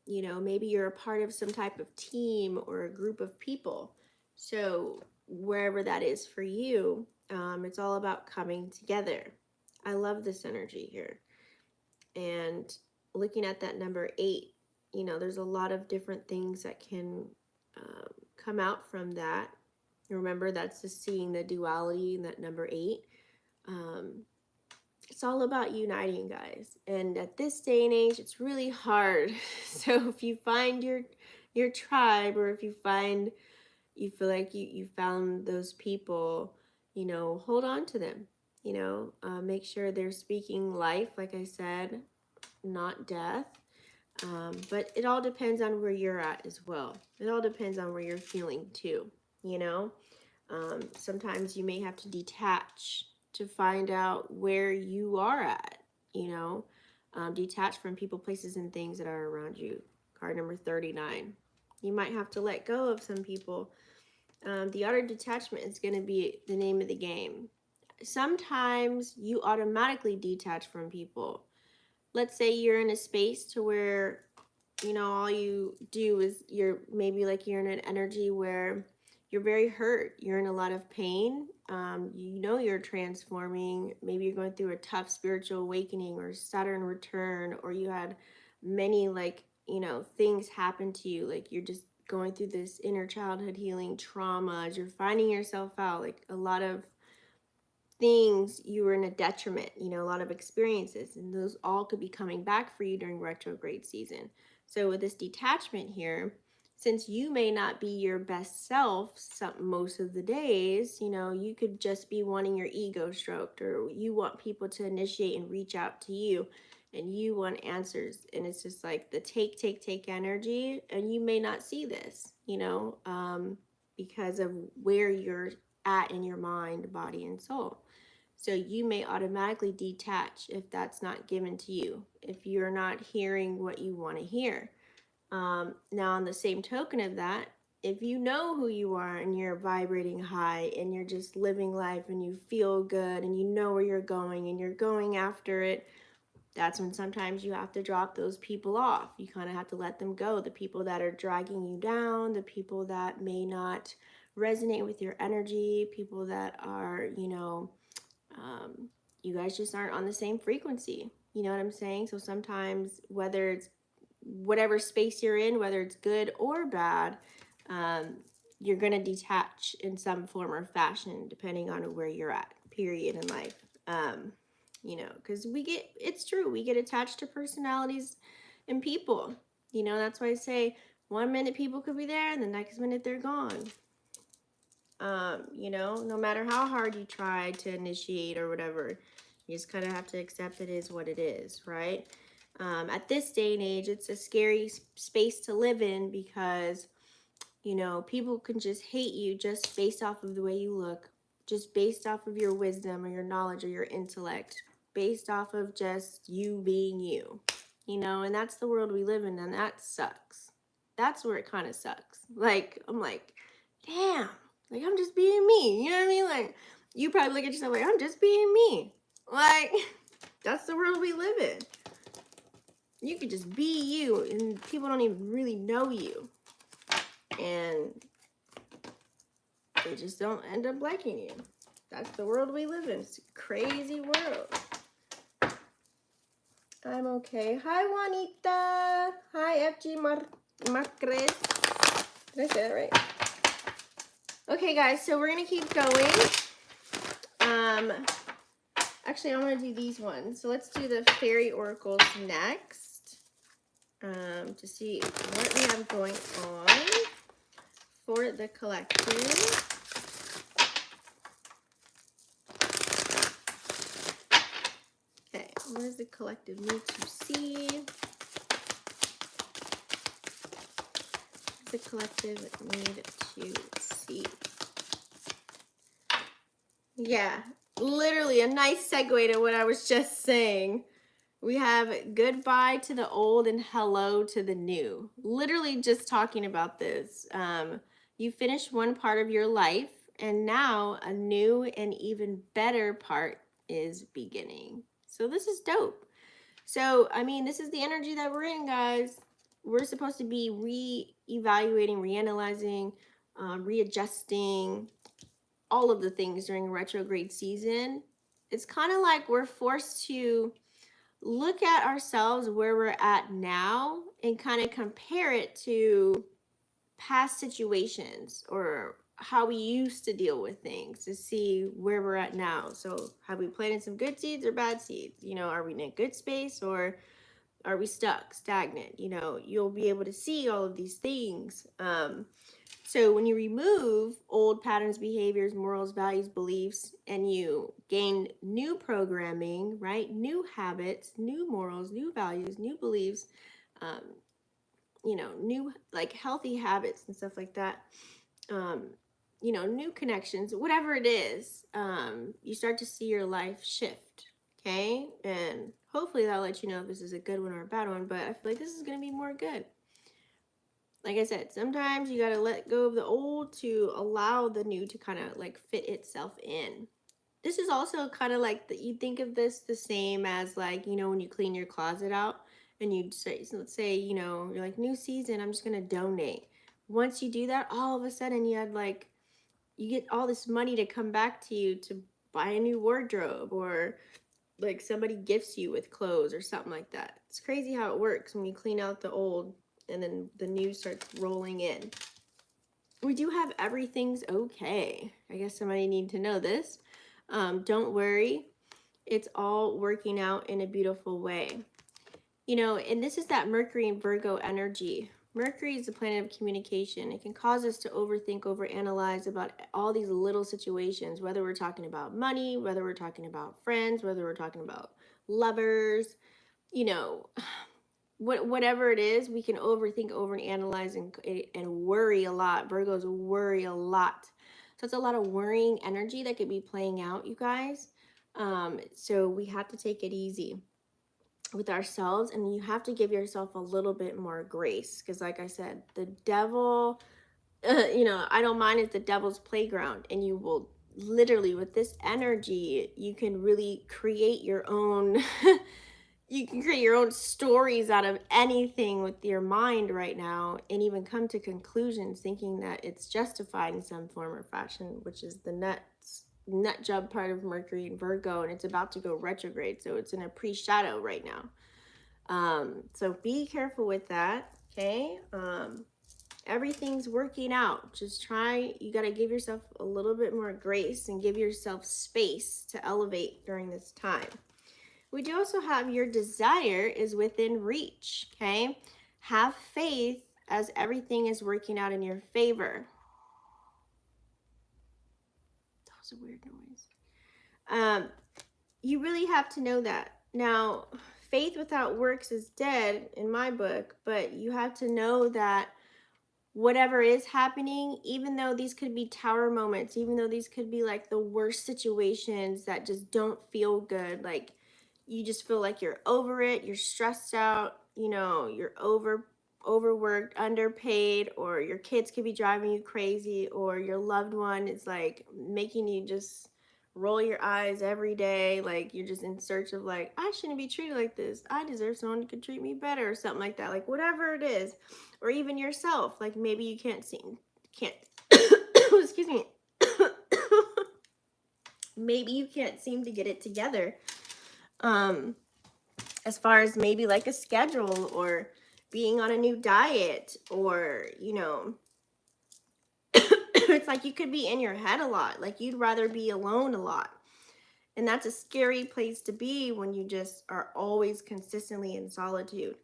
You know, maybe you're a part of some type of team or a group of people. So wherever that is for you, it's all about coming together. I love this energy here. And looking at that number 8, you know, there's a lot of different things that can come out from that. Remember, that's just seeing the duality in that number 8. It's all about uniting, guys. And at this day and age, it's really hard. So if you find your tribe, or if you feel like you found those people, you know, hold on to them. you know, make sure they're speaking life, like I said, not death. But it all depends on where you're at as well. It all depends on where you're feeling too, you know. Sometimes you may have to detach to find out where you are at, you know. Detach from people, places, and things that are around you. Card number 39. You might have to let go of some people. The art of detachment is going to be the name of the game. Sometimes you automatically detach from people. Let's say you're in a space to where, you know, all you do is you're in an energy where you're very hurt. You're in a lot of pain. You know, you're transforming. Maybe you're going through a tough spiritual awakening or Saturn return, or you had many, like, you know, things happen to you. Like you're just going through this inner childhood healing trauma as you're finding yourself out. Like a lot of things, you were in a detriment, you know, a lot of experiences, and those all could be coming back for you during retrograde season. So with this detachment here, since you may not be your best self most of the days, you know, you could just be wanting your ego stroked, or you want people to initiate and reach out to you, and you want answers, and it's just like the take energy, and you may not see this, you know, because of where you're at in your mind, body, and soul. So you may automatically detach if that's not given to you, if you're not hearing what you want to hear. Now, on the same token of that, if you know who you are and you're vibrating high and you're just living life and you feel good and you know where you're going and you're going after it, that's when sometimes you have to drop those people off. You kind of have to let them go. The people that are dragging you down, the people that may not resonate with your energy, people that are, you know, you guys just aren't on the same frequency. You know what I'm saying? So sometimes, whether it's whatever space you're in, whether it's good or bad, you're going to detach in some form or fashion, depending on where you're at, period, in life. You know, because it's true, we get attached to personalities and people. You know, that's why I say 1 minute people could be there and the next minute they're gone. You know, no matter how hard you try to initiate or whatever, you just kind of have to accept it is what it is, right? At this day and age, it's a scary space to live in because, you know, people can just hate you just based off of the way you look, just based off of your wisdom or your knowledge or your intellect, based off of just you being you, you know, and that's the world we live in, and that sucks. That's where it kind of sucks. Like, I'm like, damn, like, I'm just being me, you know what I mean? Like, you probably look at yourself like, I'm just being me. Like, that's the world we live in. You could just be you, and people don't even really know you. And they just don't end up liking you. That's the world we live in. It's a crazy world. I'm okay. Hi, Juanita. Hi, FG Marcres. Did I say that right? Okay, guys, so we're going to keep going. Actually, I want to do these ones. So let's do the fairy oracles next. To see what we have going on for the collective. Okay, what does the collective need to see? What does the collective need to see? Yeah, literally a nice segue to what I was just saying. We have goodbye to the old and hello to the new. Literally just talking about this. You finished one part of your life, and now a new and even better part is beginning. So this is dope. So, I mean, this is the energy that we're in, guys. We're supposed to be re-evaluating, reanalyzing, readjusting, all of the things during retrograde season. It's kind of like we're forced to look at ourselves where we're at now and kind of compare it to past situations or how we used to deal with things to see where we're at now. So have we planted some good seeds or bad seeds? You know, are we in a good space or are we stuck, stagnant? You know, you'll be able to see all of these things. So when you remove old patterns, behaviors, morals, values, beliefs, and you gain new programming, right? New habits, new morals, new values, new beliefs, um, new like healthy habits and stuff like that. Um, new connections, whatever it is, you start to see your life shift. Okay. And hopefully that'll let you know if this is a good one or a bad one, but I feel like this is going to be more good. Like I said, sometimes you got to let go of the old to allow the new to kind of like fit itself in. This is also kind of like you think of this the same as like, when you clean your closet out and you say, so let's say, you're like, new season, I'm just going to donate. Once you do that, all of a sudden you get all this money to come back to you to buy a new wardrobe, or like somebody gifts you with clothes or something like that. It's crazy how it works when you clean out the old and then the new starts rolling in. We do have everything's okay. I guess somebody need to know this. Don't worry. It's all working out in a beautiful way. And this is that Mercury and Virgo energy. Mercury is the planet of communication. It can cause us to overthink, overanalyze about all these little situations, whether we're talking about money, whether we're talking about friends, whether we're talking about lovers, whatever it is, we can overthink, overanalyze, and worry a lot. Virgos worry a lot. So it's a lot of worrying energy that could be playing out, you guys. So we have to take it easy with ourselves, and you have to give yourself a little bit more grace, because like I said, the devil, I don't mind if the devil's playground, and you will literally, with this energy, you can really create your own you can create your own stories out of anything with your mind right now, and even come to conclusions thinking that it's justified in some form or fashion, which is the nut job part of Mercury and Virgo, and it's about to go retrograde, so it's in a pre-shadow right now. So be careful with that, okay? Everything's working out. Just you got to give yourself a little bit more grace and give yourself space to elevate during this time. We do also have your desire is within reach, okay? Have faith as everything is working out in your favor. That was a weird noise. You really have to know that. Now, faith without works is dead in my book, but you have to know that whatever is happening, even though these could be tower moments, even though these could be like the worst situations that just don't feel good, like you just feel like you're over it, you're stressed out, you're overworked, underpaid, or your kids could be driving you crazy, or your loved one is like making you just roll your eyes every day, like you're just in search of like, I shouldn't be treated like this, I deserve someone who could treat me better, or something like that, like whatever it is. Or even yourself, like maybe you can't excuse me maybe you can't seem to get it together, as far as maybe like a schedule, or being on a new diet, or it's like you could be in your head a lot, like you'd rather be alone a lot, and that's a scary place to be when you just are always consistently in solitude.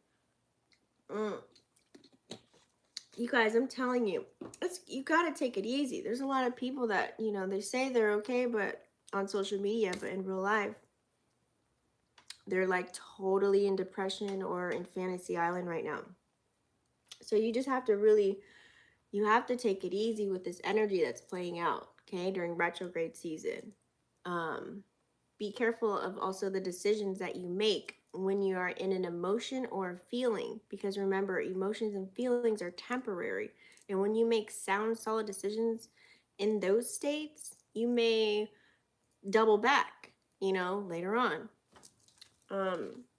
You guys, I'm telling you, you got to take it easy. There's a lot of people that, they say they're okay, but on social media, but in real life, they're like totally in depression or in fantasy island right now. So you just have to you have to take it easy with this energy that's playing out, okay, during retrograde season. Be careful of also the decisions that you make when you are in an emotion or a feeling, because remember, emotions and feelings are temporary, and when you make sound, solid decisions in those states, you may double back, later on.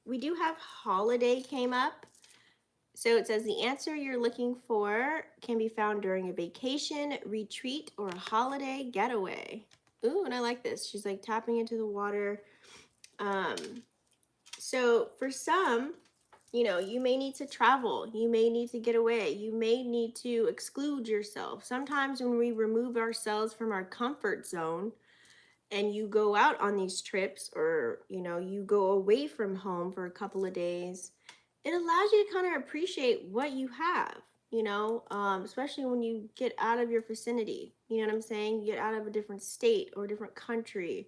We do have holiday came up. So it says the answer you're looking for can be found during a vacation, retreat, or a holiday getaway. Ooh, and I like this. She's like tapping into the water. So for some, you may need to travel. You may need to get away. You may need to exclude yourself. Sometimes when we remove ourselves from our comfort zone and you go out on these trips, or, you go away from home for a couple of days, it allows you to kind of appreciate what you have. you know, especially when you get out of your vicinity. You know what I'm saying? You get out of a different state or a different country.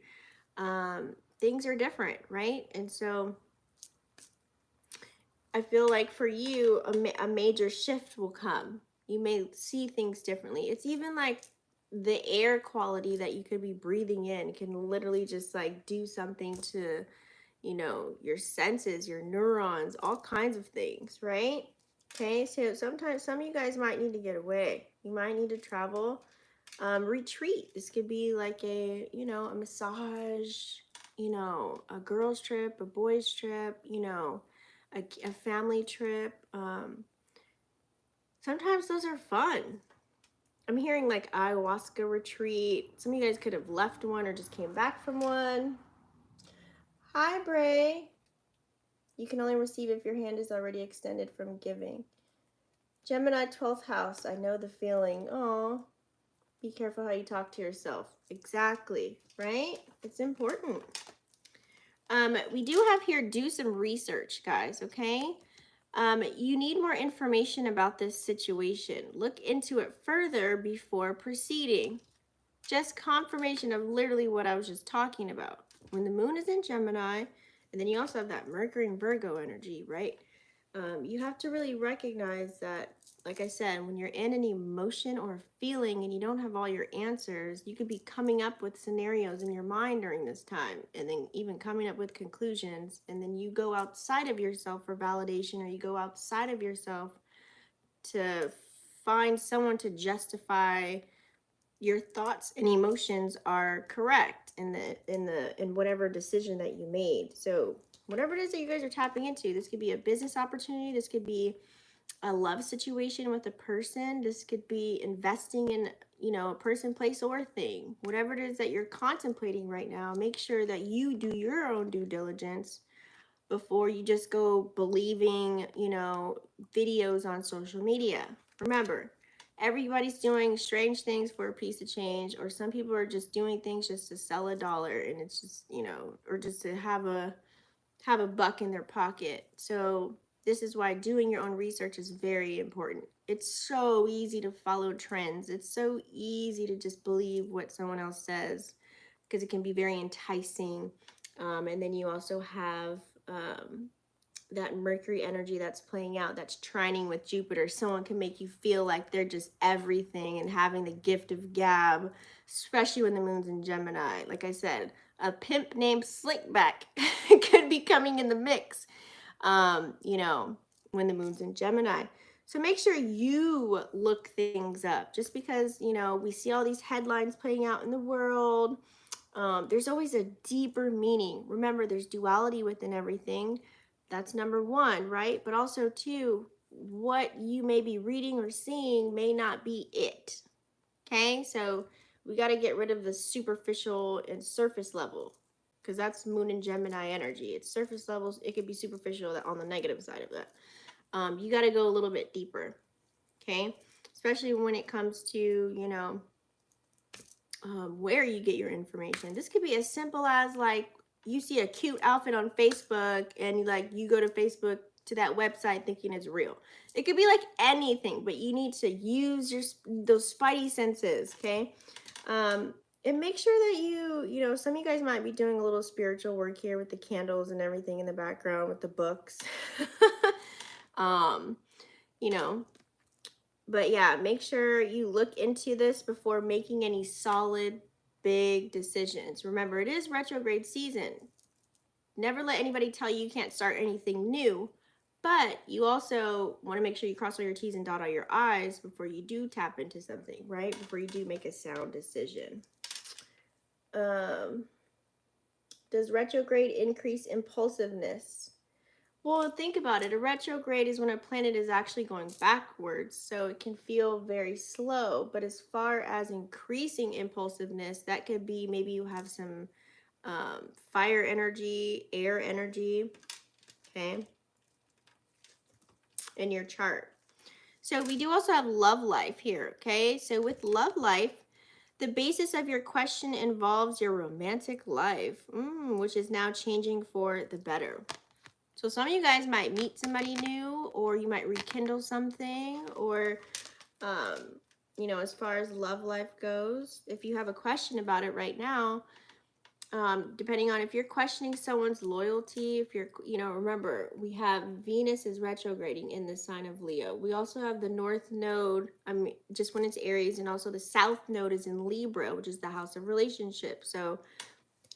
Things are different, right? And so I feel like for you, a major shift will come. You may see things differently. It's even like the air quality that you could be breathing in can literally just like do something to, you know, your senses, your neurons, all kinds of things, right? Okay, so sometimes some of you guys might need to get away. You might need to travel, retreat. This could be like a, you know, a massage, you know, a girls trip, a boys trip, you know, a family trip. Sometimes those are fun. I'm hearing like ayahuasca retreat. Some of you guys could have left one or just came back from one. Hi, Bray. You can only receive if your hand is already extended from giving. Gemini 12th house. I know the feeling. Oh, be careful how you talk to yourself. Exactly, right? It's important. We do have here, do some research, guys, okay? You need more information about this situation. Look into it further before proceeding. Just confirmation of literally what I was just talking about. When the moon is in Gemini, and then you also have that Mercury and Virgo energy, right? You have to really recognize that, like I said, when you're in an emotion or feeling and you don't have all your answers, you could be coming up with scenarios in your mind during this time, and then even coming up with conclusions, and then you go outside of yourself for validation, or you go outside of yourself to find someone to justify your thoughts and emotions are correct in whatever decision that you made. So whatever it is that you guys are tapping into, this could be a business opportunity, this could be a love situation with a person, this could be investing in, you know, a person, place, or thing. Whatever it is that you're contemplating right now, make sure that you do your own due diligence before you just go believing, you know, videos on social media. Remember, everybody's doing strange things for a piece of change, or some people are just doing things just to sell a dollar, and it's just, you know, or just to have a buck in their pocket. So this is why doing your own research is very important. It's so easy to follow trends. It's so easy to just believe what someone else says, because it can be very enticing. And then you also have that Mercury energy that's playing out, that's trining with Jupiter. Someone can make you feel like they're just everything and having the gift of gab, especially when the moon's in Gemini. Like I said, a pimp named Slickback could be coming in the mix, you know, when the moon's in Gemini. So make sure you look things up. Just because, you know, we see all these headlines playing out in the world, there's always a deeper meaning. Remember, there's duality within everything. That's number one, right? But also, two, what you may be reading or seeing may not be it. Okay, so we got to get rid of the superficial and surface level, because that's moon and Gemini energy. It's surface levels. It could be superficial on the negative side of that. You got to go a little bit deeper, okay? Especially when it comes to, you know, where you get your information. This could be as simple as like you see a cute outfit on Facebook and you go to Facebook to that website thinking it's real. It could be like anything, but you need to use those spidey senses, okay? And make sure that you know, some of you guys might be doing a little spiritual work here with the candles and everything in the background with the books. You know, but yeah, make sure you look into this before making any solid, big decisions. Remember, it is retrograde season. Never let anybody tell you can't start anything new, but you also want to make sure you cross all your T's and dot all your I's before you do tap into something, right? Before you do make a sound decision. Does retrograde increase impulsiveness? Well, think about it. A retrograde is when a planet is actually going backwards, so it can feel very slow. But as far as increasing impulsiveness, that could be maybe you have some fire energy, air energy, okay, in your chart. So we do also have love life here, okay? So with love life, the basis of your question involves your romantic life, which is now changing for the better. So some of you guys might meet somebody new, or you might rekindle something, or, you know, as far as love life goes, if you have a question about it right now, depending on if you're questioning someone's loyalty, if you're, you know, remember, we have Venus is retrograding in the sign of Leo. We also have the North Node, I mean, just when it's Aries, and also the South Node is in Libra, which is the house of relationships. So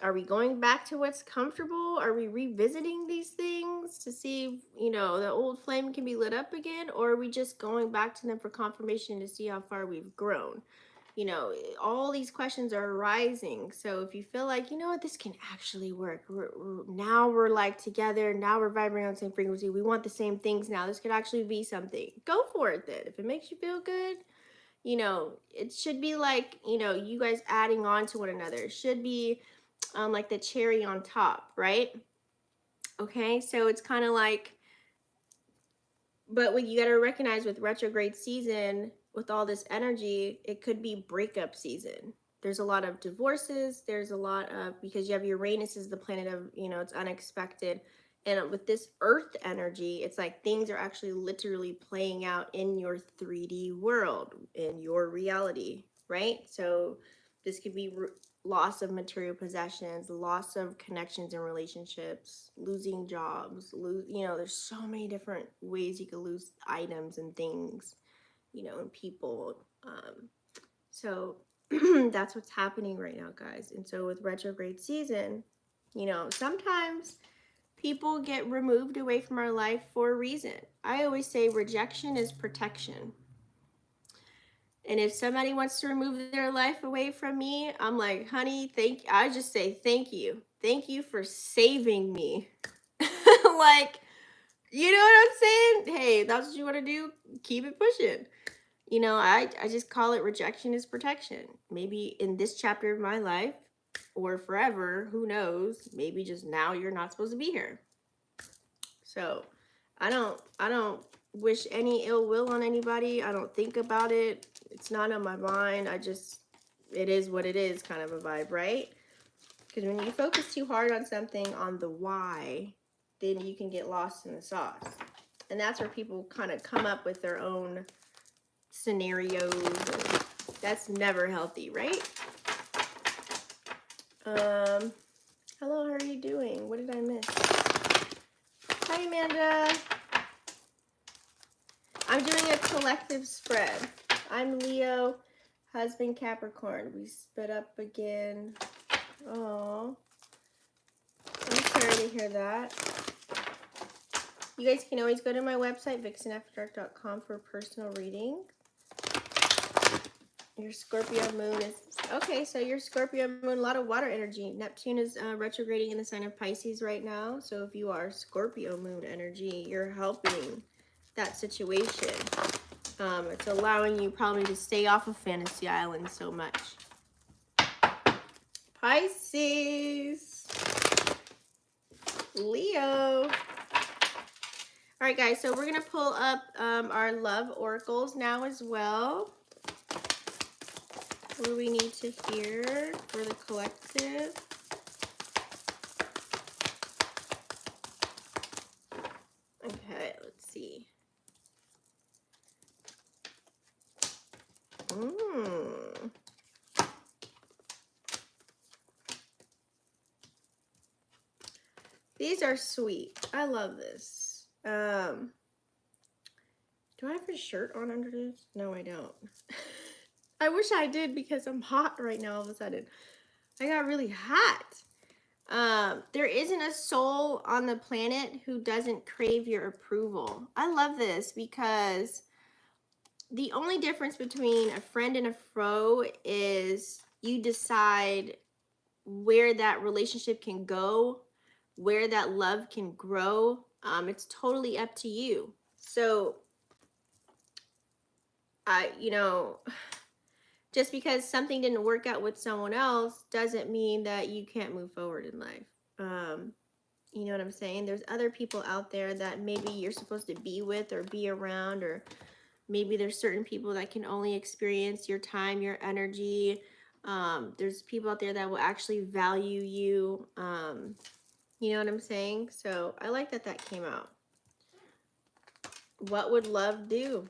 are we going back to what's comfortable? Are we revisiting these things to see if, you know, the old flame can be lit up again? Or are we just going back to them for confirmation to see how far we've grown? You know, all these questions are arising. So if you feel like, you know what, this can actually work. Now we're like together. Now we're vibrating on the same frequency. We want the same things now. This could actually be something. Go for it then. If it makes you feel good, you know, it should be like, you know, you guys adding on to one another. It should be like the cherry on top, right? Okay, so it's kind of like, but what you got to recognize with retrograde season, with all this energy, it could be breakup season. There's a lot of divorces. There's a lot of, because you have Uranus is the planet of, you know, it's unexpected. And with this earth energy, it's like things are actually literally playing out in your 3D world, in your reality, right? So this could be loss of material possessions, loss of connections and relationships, losing jobs, you know, there's so many different ways you could lose items and things, you know, and people. So that's what's happening right now, guys. And so with retrograde season, you know, sometimes people get removed away from our life for a reason. I always say rejection is protection. And if somebody wants to remove their life away from me, I'm like, honey, I just say thank you. Thank you for saving me. Like, you know what I'm saying? Hey, if that's what you want to do, keep it pushing. You know, I just call it rejection is protection. Maybe in this chapter of my life or forever, who knows? Maybe just now you're not supposed to be here. So I don't wish any ill will on anybody. I don't think about it. It's not on my mind. It is what it is kind of a vibe, right? Because when you focus too hard on something, on the why, then you can get lost in the sauce. And that's where people kind of come up with their own scenarios. And that's never healthy, right? Hello, how are you doing? What did I miss? Hi, Amanda. I'm doing a collective spread. I'm Leo, husband Capricorn. We split up again. Oh, I'm sorry to hear that. You guys can always go to my website, vixenafterdark.com, for a personal reading. Your Scorpio moon is, okay, so your Scorpio moon, a lot of water energy. Neptune is retrograding in the sign of Pisces right now. So if you are Scorpio moon energy, you're helping that situation. It's allowing you probably to stay off of Fantasy Island so much. Pisces. Leo. All right, guys, so we're going to pull up our love oracles now as well. What do we need to hear for the collective? Okay, let's see. These are sweet. I love this. Do I have a shirt on under this? No, I don't. I wish I did because I'm hot right now all of a sudden. I got really hot. There isn't a soul on the planet who doesn't crave your approval. I love this because the only difference between a friend and a foe is you decide where that relationship can go, where that love can grow. It's totally up to you. So, you know, just because something didn't work out with someone else doesn't mean that you can't move forward in life. You know what I'm saying? There's other people out there that maybe you're supposed to be with or be around, or maybe there's certain people that can only experience your time, your energy. There's people out there that will actually value you. You know what I'm saying? So I like that that came out. What would love do?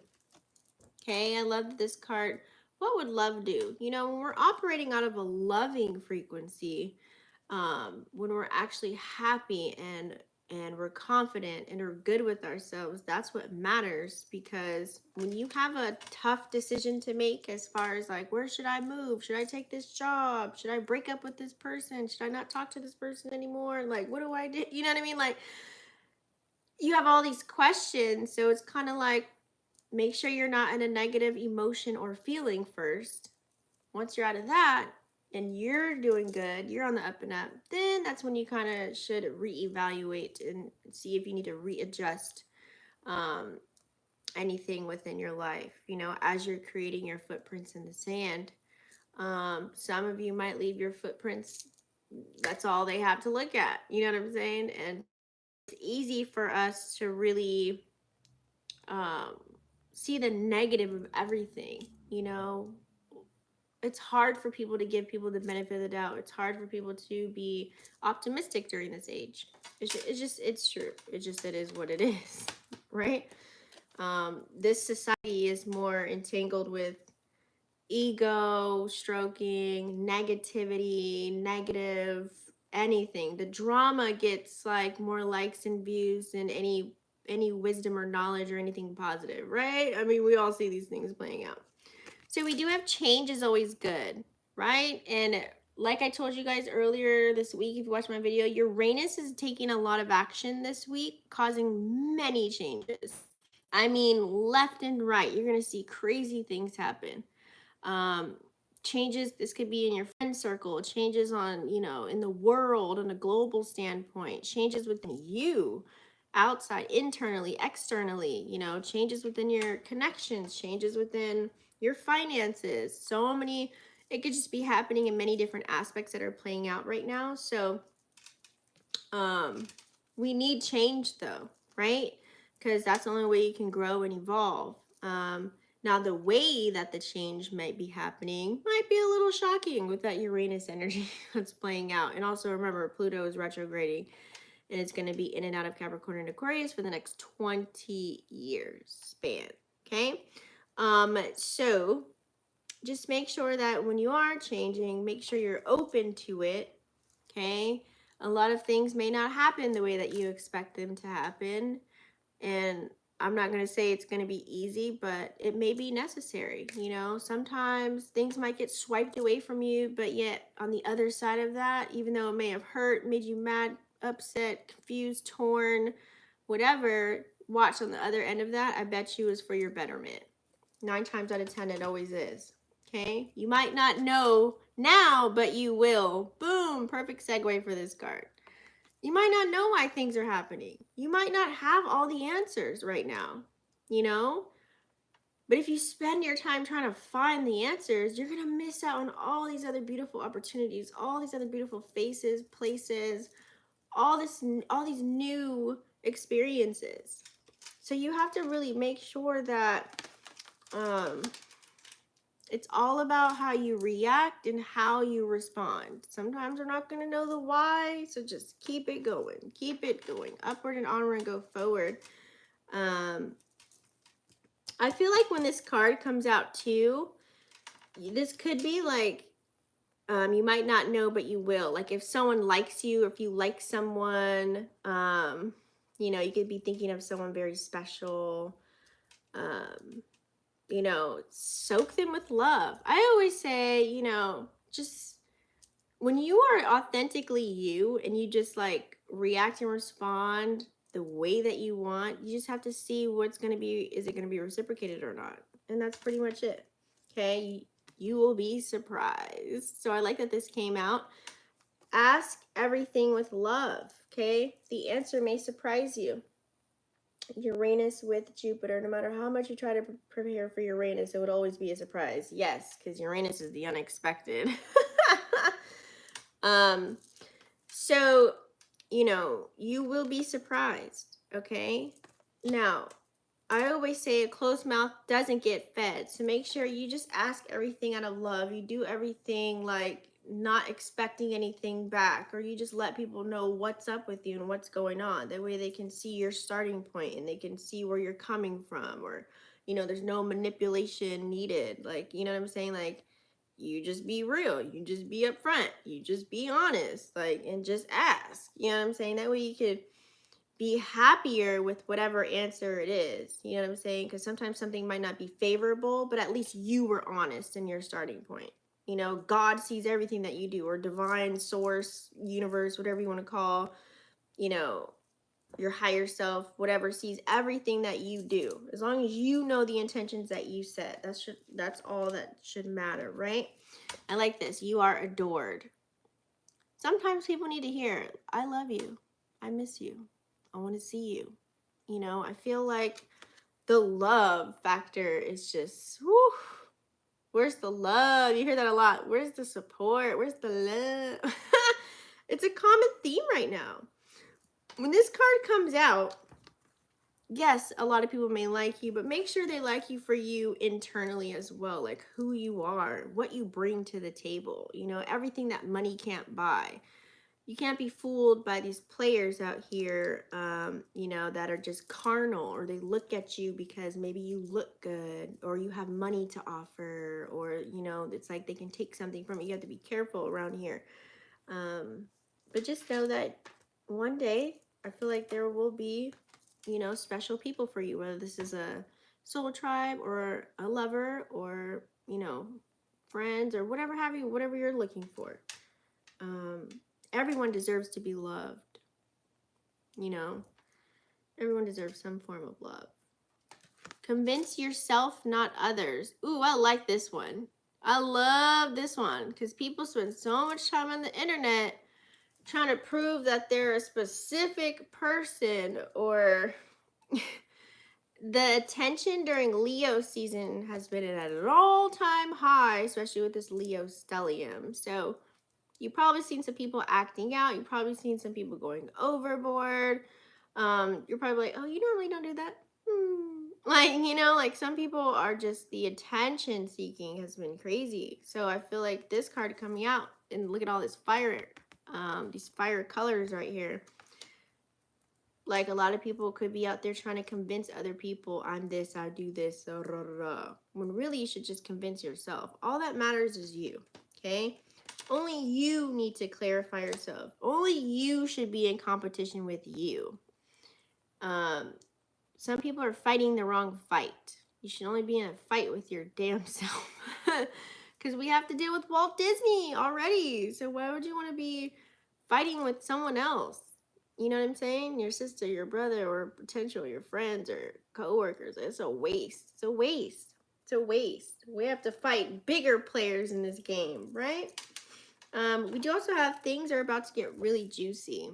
Okay, I love this card. What would love do? You know, when we're operating out of a loving frequency, when we're actually happy and we're confident and we're good with ourselves, that's what matters. Because when you have a tough decision to make, as far as like, where should I move? Should I take this job? Should I break up with this person? Should I not talk to this person anymore? Like, what do I do? You know what I mean? Like, you have all these questions. So it's kind of like, make sure you're not in a negative emotion or feeling first. Once you're out of that and you're doing good, you're on the up and up, then that's when you kind of should reevaluate and see if you need to readjust anything within your life, you know, as you're creating your footprints in the sand. Some of you might leave your footprints, that's all they have to look at, you know what I'm saying? And it's easy for us to really um, see the negative of everything, you know. It's hard for people to give people the benefit of the doubt. It's hard for people to be optimistic during this age. It's true. It is what it is, right? This society is more entangled with ego stroking, negativity, negative anything. The drama gets like more likes and views than any wisdom or knowledge or anything positive, right? I mean, we all see these things playing out. So we do have change is always good, right? And like I told you guys earlier this week, if you watched my video, Uranus is taking a lot of action this week, causing many changes. I mean, left and right. You're going to see crazy things happen. Um, changes, this could be in your friend circle, changes on, you know, in the world on a global standpoint, changes within you, outside, internally, externally, you know, changes within your connections, changes within your finances. So many, it could just be happening in many different aspects that are playing out right now. So we need change though, right? Because that's the only way you can grow and evolve. Now, the way that the change might be happening might be a little shocking with that Uranus energy that's playing out. And also remember, Pluto is retrograding and it's going to be in and out of Capricorn and Aquarius for the next 20 years span. Okay. So just make sure that when you are changing, make sure you're open to it. Okay. A lot of things may not happen the way that you expect them to happen. And I'm not going to say it's going to be easy, but it may be necessary. You know, sometimes things might get swiped away from you, but yet on the other side of that, even though it may have hurt, made you mad, upset, confused, torn, whatever, watch on the other end of that, I bet you is for your betterment. 9 times out of 10, it always is. Okay? You might not know now, but you will. Boom! Perfect segue for this card. You might not know why things are happening. You might not have all the answers right now, you know? But if you spend your time trying to find the answers, you're going to miss out on all these other beautiful opportunities, all these other beautiful faces, places, all these new experiences. So you have to really make sure that it's all about how you react and how you respond. Sometimes we're not going to know the why, so just keep it going. Keep it going. Upward and onward and go forward. I feel like when this card comes out too, this could be like, you might not know, but you will. Like if someone likes you, or if you like someone, you know, you could be thinking of someone very special. You know, soak them with love. I always say, you know, just when you are authentically you and you just like react and respond the way that you want, you just have to see what's going to be, is it going to be reciprocated or not? And that's pretty much it. Okay. You will be surprised. So I like that this came out. Ask everything with love. Okay. The answer may surprise you. Uranus with Jupiter, no matter how much you try to prepare for Uranus, it would always be a surprise. Yes, because Uranus is the unexpected. So, you know, you will be surprised, okay? Now, I always say a closed mouth doesn't get fed. So make sure you just ask everything out of love. You do everything like not expecting anything back, or you just let people know what's up with you and what's going on. That way they can see your starting point and they can see where you're coming from, or, you know, there's no manipulation needed. Like, you know what I'm saying? Like, you just be real, you just be upfront, you just be honest, like, and just ask. You know what I'm saying? That way you could be happier with whatever answer it is. You know what I'm saying? Because sometimes something might not be favorable, but at least you were honest in your starting point. You know, God sees everything that you do, or divine source, universe, whatever you want to call, you know, your higher self, whatever, sees everything that you do. As long as you know the intentions that you set, that's all that should matter, right? I like this. You are adored. Sometimes people need to hear, I love you. I miss you. I want to see you. You know, I feel like the love factor is just, whew, where's the love? You hear that a lot. Where's the support? Where's the love? It's a common theme right now. When this card comes out, yes, a lot of people may like you, but make sure they like you for you internally as well. Like who you are, what you bring to the table, you know, everything that money can't buy. You can't be fooled by these players out here, you know, that are just carnal, or they look at you because maybe you look good, or you have money to offer, or, you know, it's like they can take something from you. You have to be careful around here. But just know that one day, I feel like there will be, you know, special people for you, whether this is a soul tribe or a lover, or, you know, friends, or whatever have you, whatever you're looking for. Everyone deserves to be loved. You know, everyone deserves some form of love. Convince yourself, not others. Ooh, I like this one. I love this one because people spend so much time on the internet trying to prove that they're a specific person, or the attention during Leo season has been at an all-time high, especially with this Leo stellium. So you've probably seen some people acting out. You've probably seen some people going overboard. You're probably like, oh, you normally don't do that. Like, you know, like some people are just, the attention seeking has been crazy. So I feel like this card coming out, and look at all this fire, these fire colors right here. Like a lot of people could be out there trying to convince other people, I'm this, I do this, when really you should just convince yourself. All that matters is you, okay? Only you need to clarify yourself. Only you should be in competition with you. Some people are fighting the wrong fight. You should only be in a fight with your damn self. Because we have to deal with Walt Disney already. So why would you want to be fighting with someone else? You know what I'm saying? Your sister, your brother, or potential your friends or coworkers. It's a waste. It's a waste. It's a waste. We have to fight bigger players in this game, right? We do also have things are about to get really juicy.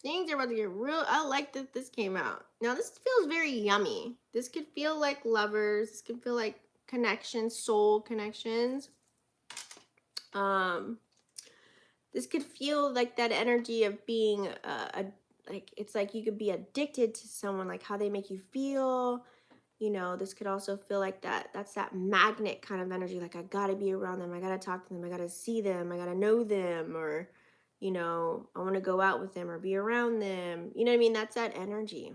Things are about to get real. I like that this came out. Now this feels very yummy. This could feel like lovers. This could feel like connections, soul connections. This could feel like that energy of being like, it's like you could be addicted to someone, like how they make you feel. You know, this could also feel like that's that magnet kind of energy. Like, I gotta be around them. I gotta talk to them. I gotta see them. I gotta know them. Or, you know, I want to go out with them or be around them. You know what I mean? That's that energy.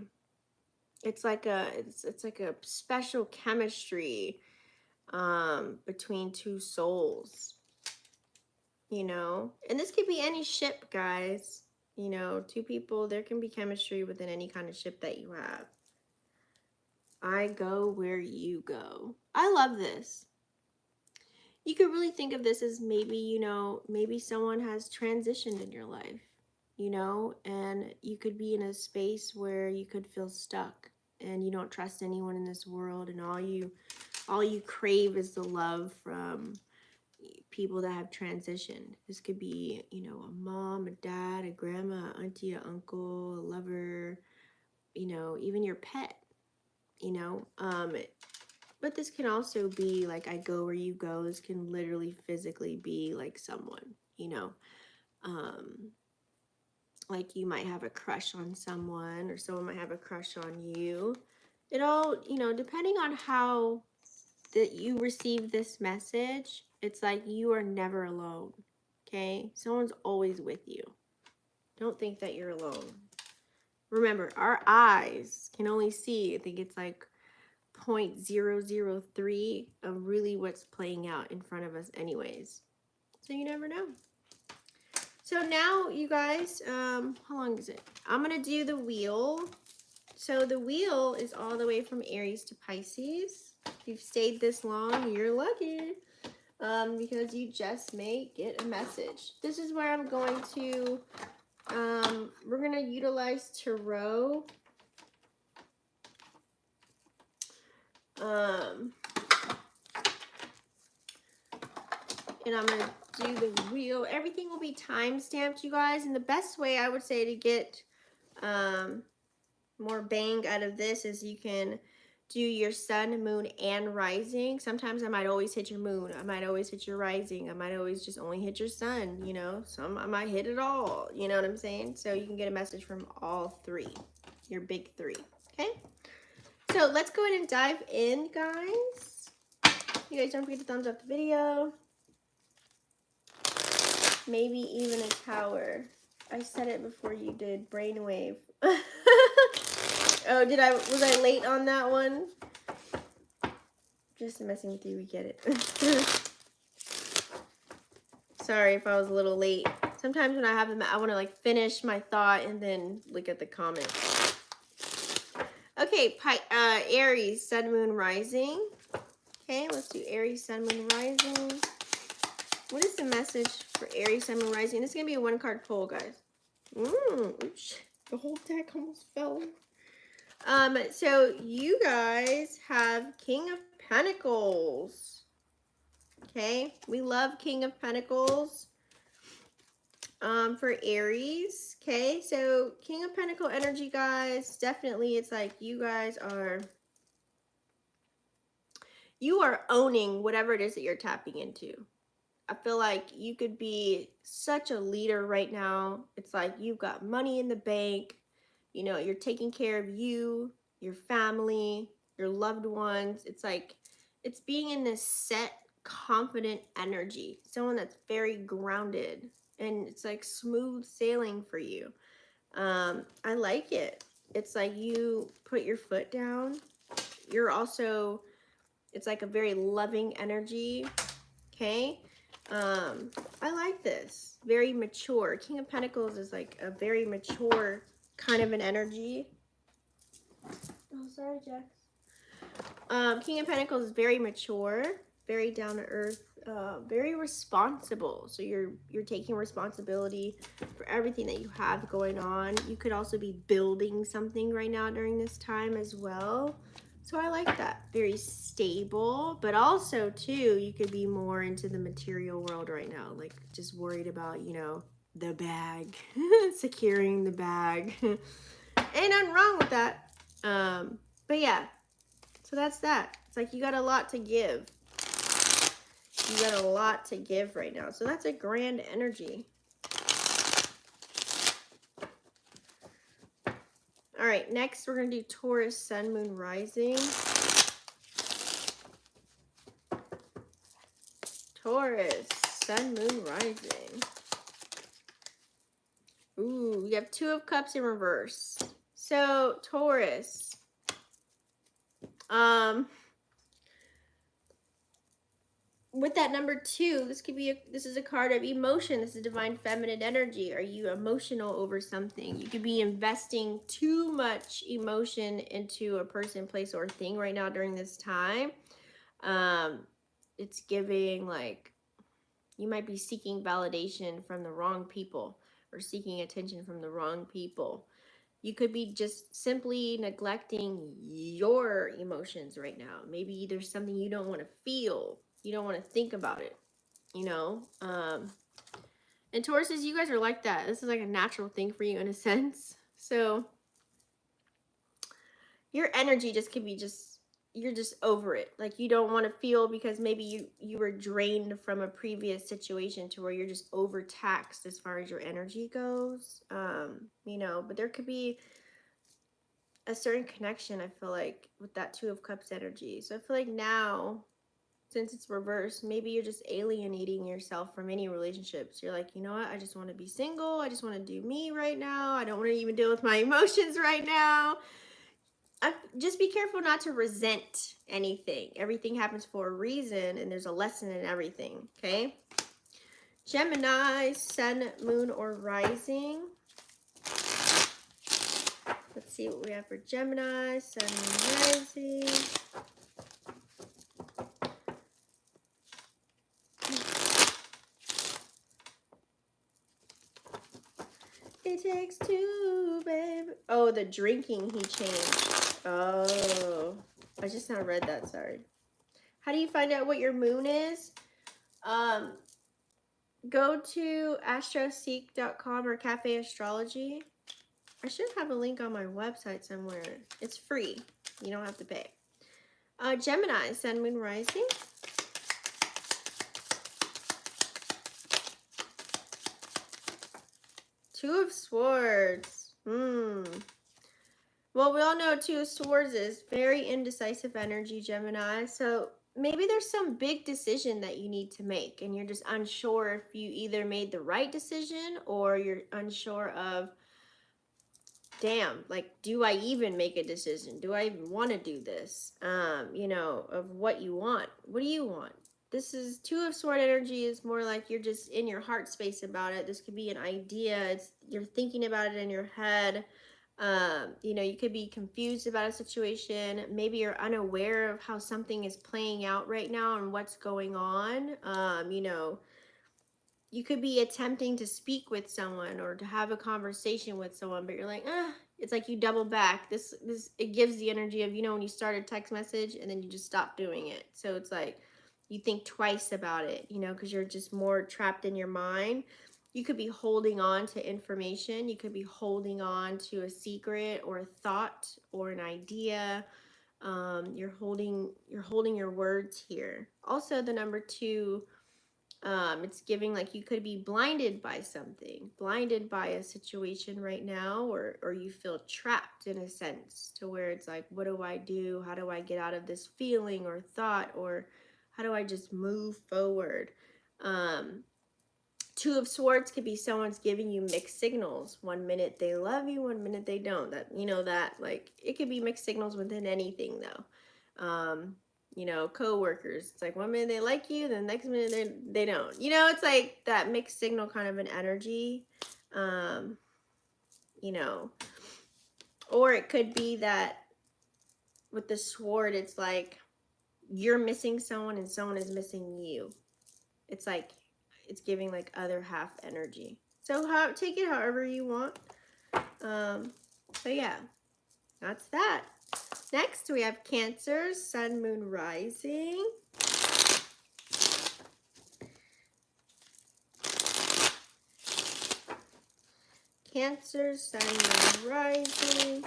It's like it's like a special chemistry between two souls. You know, and this could be any ship, guys. You know, two people, there can be chemistry within any kind of ship that you have. I go where you go. I love this. You could really think of this as maybe, you know, maybe someone has transitioned in your life, you know, and you could be in a space where you could feel stuck and you don't trust anyone in this world, and all you crave is the love from people that have transitioned. This could be, you know, a mom, a dad, a grandma, a auntie, an uncle, a lover, you know, even your pet. You know, but this can also be like, I go where you go. This can literally physically be like someone, you know, like you might have a crush on someone, or someone might have a crush on you. It all, you know, depending on how that you receive this message, It's like you are never alone, okay? Someone's always with you. Don't think that you're alone. Remember, our eyes can only see, I think it's like 0.003 of really what's playing out in front of us anyways. So you never know. So now, you guys, how long is it? I'm going to do the wheel. So the wheel is all the way from Aries to Pisces. If you've stayed this long, you're lucky. Because you just may get a message. This is where I'm going to, we're going to utilize Tarot. And I'm going to do the wheel. Everything will be time stamped, you guys. And the best way I would say to get more bang out of this is you can do your sun, moon, and rising. Sometimes I might always hit your moon. I might always hit your rising. I might always just only hit your sun, you know. Some I might hit it all, you know what I'm saying? So you can get a message from all three, your big three, okay? So let's go ahead and dive in, guys. You guys don't forget to thumbs up the video. Maybe even a tower. I said it before you did. Brainwave. Oh, was I late on that one? Just messing with you, we get it. Sorry if I was a little late. Sometimes when I have them, I want to like finish my thought and then look at the comments. Okay, Aries, sun, moon, rising. Okay, let's do Aries, sun, moon, rising. What is the message for Aries, sun, moon, rising? This is going to be a one-card pull, guys. Oops, the whole deck almost fell. So you guys have King of Pentacles. Okay, we love King of Pentacles. For Aries. Okay, so King of Pentacle energy, guys. Definitely, it's like you guys are. You are owning whatever it is that you're tapping into. I feel like you could be such a leader right now. It's like you've got money in the bank. You know, you're taking care of you, your family, your loved ones. It's like, it's being in this set, confident energy. Someone that's very grounded. And it's like smooth sailing for you. I like it. It's like you put your foot down. You're also, it's like a very loving energy. Okay. I like this. Very mature. King of Pentacles is like a very mature kind of an energy. Oh, sorry, Jax. King of Pentacles is very mature, very down to earth, very responsible. So you're taking responsibility for everything that you have going on. You could also be building something right now during this time as well. So I like that. Very stable, but also too, you could be more into the material world right now, like just worried about, you know, the bag, securing the bag. Ain't nothing wrong with that. But yeah, so that's that. It's like you got a lot to give. You got a lot to give right now. So that's a grand energy. All right, next we're going to do Taurus, sun, moon, rising. Taurus, sun, moon, rising. Ooh, you have Two of Cups in reverse. So, Taurus. With that number 2, this is a card of emotion. This is divine feminine energy. Are you emotional over something? You could be investing too much emotion into a person, place, or thing right now during this time. It's giving like you might be seeking validation from the wrong people or seeking attention from the wrong people. You could be just simply neglecting your emotions right now. Maybe there's something you don't want to feel. You don't want to think about it, you know? And Tauruses, you guys are like that. This is like a natural thing for you in a sense. So your energy just could be you're just over it. Like you don't want to feel because maybe you were drained from a previous situation to where you're just overtaxed as far as your energy goes. You know, but there could be a certain connection, I feel like, with that Two of Cups energy. So I feel like now since it's reversed, maybe you're just alienating yourself from any relationships. You're like, you know what? I just want to be single. I just want to do me right now. I don't want to even deal with my emotions right now. Just be careful not to resent anything. Everything happens for a reason, and there's a lesson in everything, okay? Gemini, sun, moon, or rising. Let's see what we have for Gemini, sun, moon, rising. It takes two, baby. Oh, the drinking he changed. Oh, I just now read that, sorry. How do you find out what your moon is? Go to astroseek.com or Cafe Astrology. I should have a link on my website somewhere. It's free. You don't have to pay. Gemini, sun, moon, rising. Two of Swords. Well, we all know Two of Swords is very indecisive energy, Gemini. So maybe there's some big decision that you need to make, and you're just unsure if you either made the right decision or you're unsure of, damn, like, do I even make a decision? Do I even want to do this? You know, of what you want. What do you want? This is Two of Sword energy is more like you're just in your heart space about it. This could be an idea. You're thinking about it in your head. You know, you could be confused about a situation. Maybe you're unaware of how something is playing out right now and what's going on. You know, you could be attempting to speak with someone or to have a conversation with someone, but you're like, it's like you double back. It gives the energy of, you know, when you start a text message and then you just stop doing it. So it's like you think twice about it, you know, because you're just more trapped in your mind. You could be holding on to information. You could be holding on to a secret or a thought or an idea. You're holding your words here. Also, the number 2, it's giving like you could be blinded by something, blinded by a situation right now, or you feel trapped in a sense to where it's like, what do I do? How do I get out of this feeling or thought, or how do I just move forward? Two of Swords could be someone's giving you mixed signals. One minute they love you, one minute they don't. That, you know, that like it could be mixed signals within anything though. You know, co-workers, it's like one minute they like you, then the next minute they don't. You know, it's like that mixed signal kind of an energy. You know, or it could be that with the sword, it's like you're missing someone and someone is missing you. It's like it's giving like other half energy. So take it however you want. So yeah, that's that. Next we have Cancer, sun, moon, rising. Cancer, sun, moon, rising.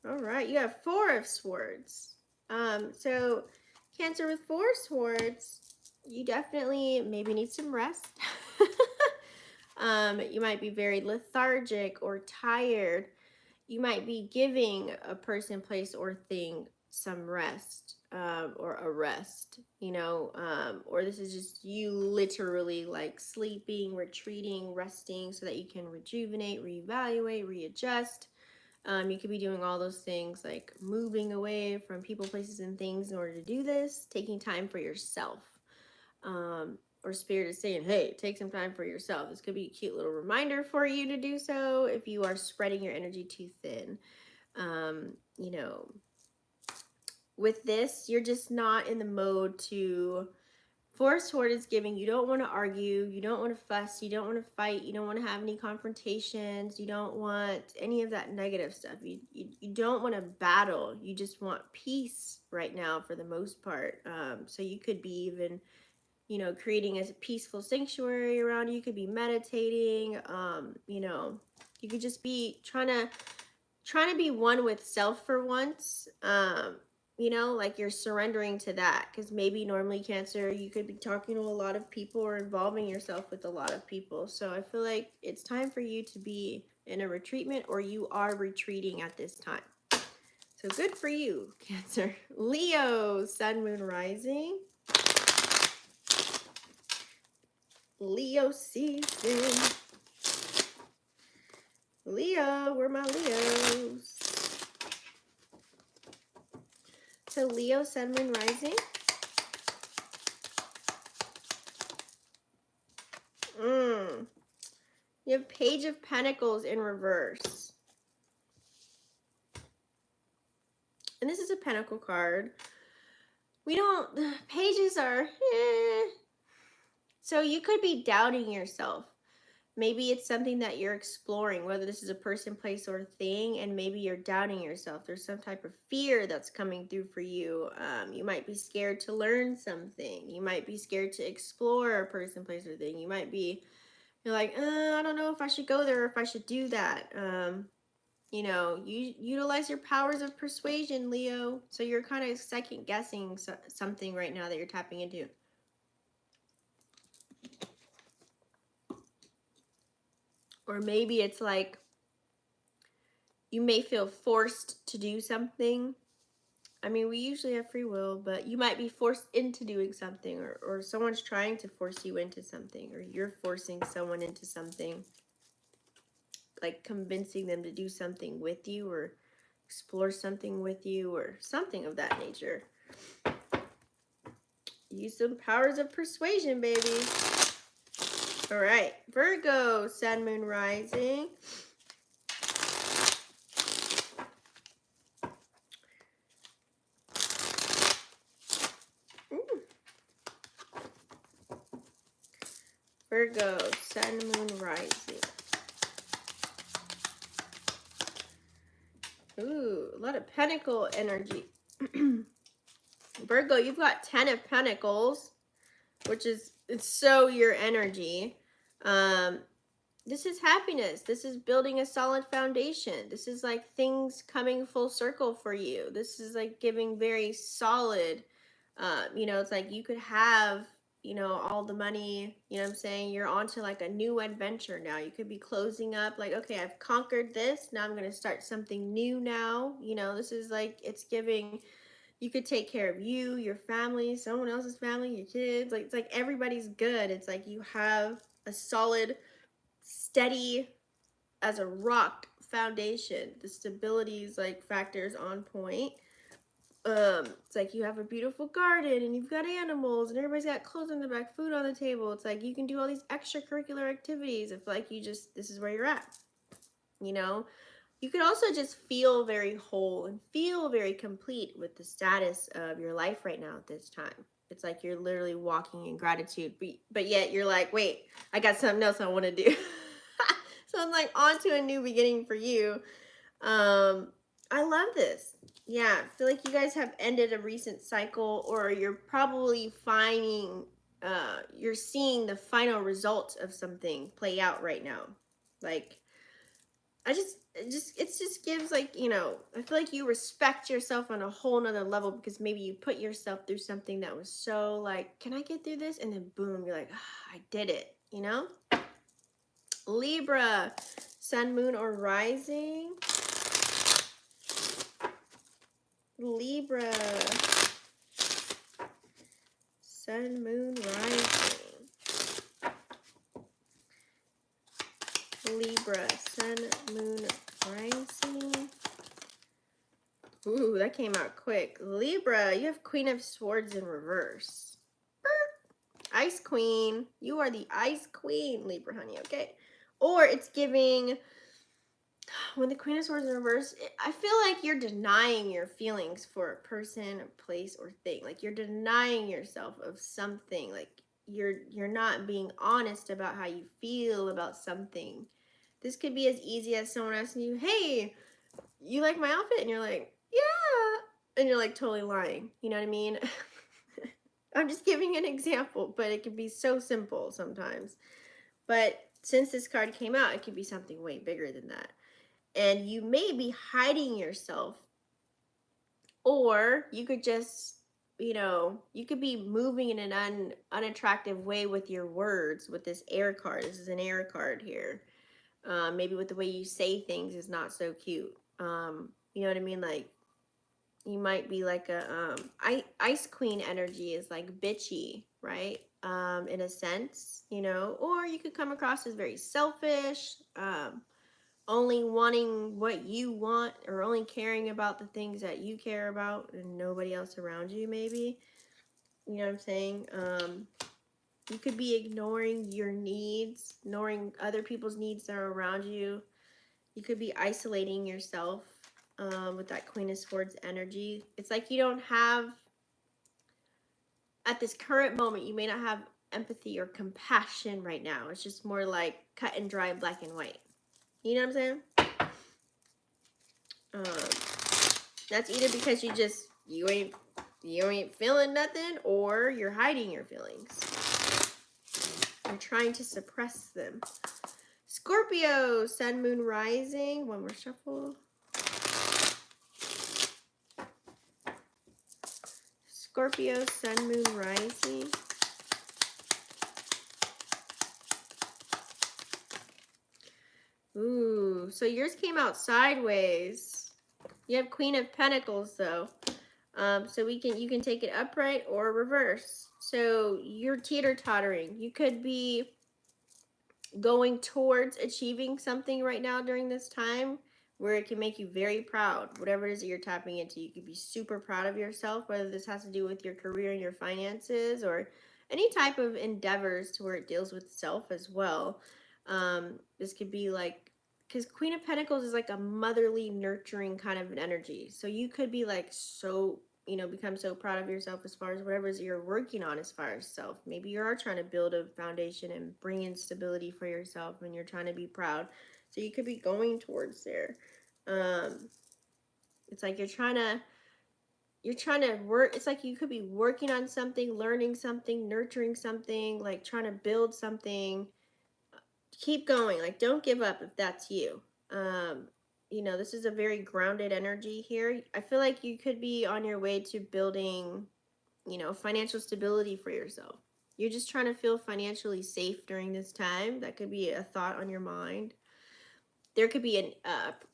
All right, you have 4 of Swords. So Cancer with 4 swords, you definitely maybe need some rest. You might be very lethargic or tired. You might be giving a person, place, or thing some rest, or a rest, you know, or this is just you literally like sleeping, retreating, resting so that you can rejuvenate, reevaluate, readjust. You could be doing all those things like moving away from people, places, and things in order to do this, taking time for yourself. Or Spirit is saying, hey, take some time for yourself. This could be a cute little reminder for you to do so if you are spreading your energy too thin. You know, with this, you're just not in the mode to... 4 Sword is giving, you don't want to argue, you don't want to fuss, you don't want to fight, you don't want to have any confrontations, you don't want any of that negative stuff. You don't want to battle, you just want peace right now for the most part. So you could be even, you know, creating a peaceful sanctuary around you. You could be meditating, you know, you could just be trying to be one with self for once. You know, like you're surrendering to that, because maybe normally Cancer, you could be talking to a lot of people or involving yourself with a lot of people. So I feel like it's time for you to be in a retreatment, or you are retreating at this time. So good for you, Cancer. Leo, sun, moon, rising. Leo season. Leo, where are my Leos? So Leo, sun, moon, rising. You have Page of Pentacles in reverse. And this is a Pentacle card. Pages are, So you could be doubting yourself. Maybe it's something that you're exploring, whether this is a person, place, or thing, and maybe you're doubting yourself. There's some type of fear that's coming through for you. You might be scared to learn something. You might be scared to explore a person, place, or thing. You're like, I don't know if I should go there or if I should do that. You utilize your powers of persuasion, Leo. So you're kind of second guessing something right now that you're tapping into. Or maybe it's like you may feel forced to do something. I mean, we usually have free will, but you might be forced into doing something, or someone's trying to force you into something, or you're forcing someone into something, like convincing them to do something with you or explore something with you or something of that nature. Use some powers of persuasion, baby. All right, Virgo, sun, moon, rising. Virgo, sun, moon, rising. Ooh, a lot of pentacle energy. Virgo, you've got 10 of Pentacles, which is, it's so your energy. This is happiness. This is building a solid foundation. This is like things coming full circle for you. This is like giving very solid, it's like you could have, all the money, you know what I'm saying? You're onto like a new adventure now. You could be closing up like, okay, I've conquered this. Now I'm going to start something new now. This is like, it's giving, you could take care of you, your family, someone else's family, your kids. Like, it's like everybody's good. It's like you have a solid, steady as a rock foundation. The stability is like factors on point. It's like you have a beautiful garden and you've got animals and everybody's got clothes on the back, food on the table. It's like you can do all these extracurricular activities if like this is where you're at. You could also just feel very whole and feel very complete with the status of your life right now at this time. It's like you're literally walking in gratitude, but yet you're like, wait, I got something else I want to do. So I'm like on to a new beginning for you. I love this. Yeah, I feel like you guys have ended a recent cycle, or you're probably you're seeing the final result of something play out right now. Like, it just gives like, I feel like you respect yourself on a whole nother level because maybe you put yourself through something that was so like, can I get through this? And then boom, you're like, I did it, Libra, sun, moon, or rising. Libra, sun, moon, rising. Libra, sun, moon, rising. Ooh, that came out quick. Libra, you have Queen of Swords in reverse. Ice Queen. You are the Ice Queen, Libra, honey, okay? Or it's giving, when the Queen of Swords in reverse, I feel like you're denying your feelings for a person, a place, or thing. Like you're denying yourself of something. Like you're not being honest about how you feel about something. This could be as easy as someone asking you, hey, you like my outfit? And you're like, yeah. And you're like totally lying. You know what I mean? I'm just giving an example, but it can be so simple sometimes. But since this card came out, it could be something way bigger than that. And you may be hiding yourself, or you could just, you could be moving in an unattractive way with your words with this air card. This is an air card here. Maybe with the way you say things is not so cute. You know what I mean? Like, You might be like a ice queen energy is like bitchy, right? In a sense, you know, or you could come across as very selfish, only wanting what you want, or only caring about the things that you care about and nobody else around you, maybe. You know what I'm saying? You could be ignoring your needs, ignoring other people's needs that are around you. You could be isolating yourself with that Queen of Swords energy. It's like you don't have, at this current moment, you may not have empathy or compassion right now. It's just more like cut and dry, black and white. You know what I'm saying? That's either because you ain't feeling nothing, or you're hiding your feelings. You're trying to suppress them. Scorpio, Sun, Moon, Rising. One more shuffle. Scorpio, Sun, Moon, Rising. Ooh, so yours came out sideways. You have Queen of Pentacles though. So you can take it upright or reverse. So you're teeter-tottering. You could be going towards achieving something right now during this time where it can make you very proud. Whatever it is that you're tapping into, you could be super proud of yourself, whether this has to do with your career and your finances or any type of endeavors to where it deals with self as well. This could be like, because Queen of Pentacles is like a motherly, nurturing kind of an energy. So you could be like so, you know, become so proud of yourself as far as whatever it is you're working on as far as self. Maybe you are trying to build a foundation and bring in stability for yourself, and you're trying to be proud. So you could be going towards there. It's like you're trying to work. It's like you could be working on something, learning something, nurturing something, like trying to build something. Keep going. Like, don't give up if that's you. You know, this is a very grounded energy here. I feel like you could be on your way to building, you know, financial stability for yourself. You're just trying to feel financially safe during this time. That could be a thought on your mind. There could be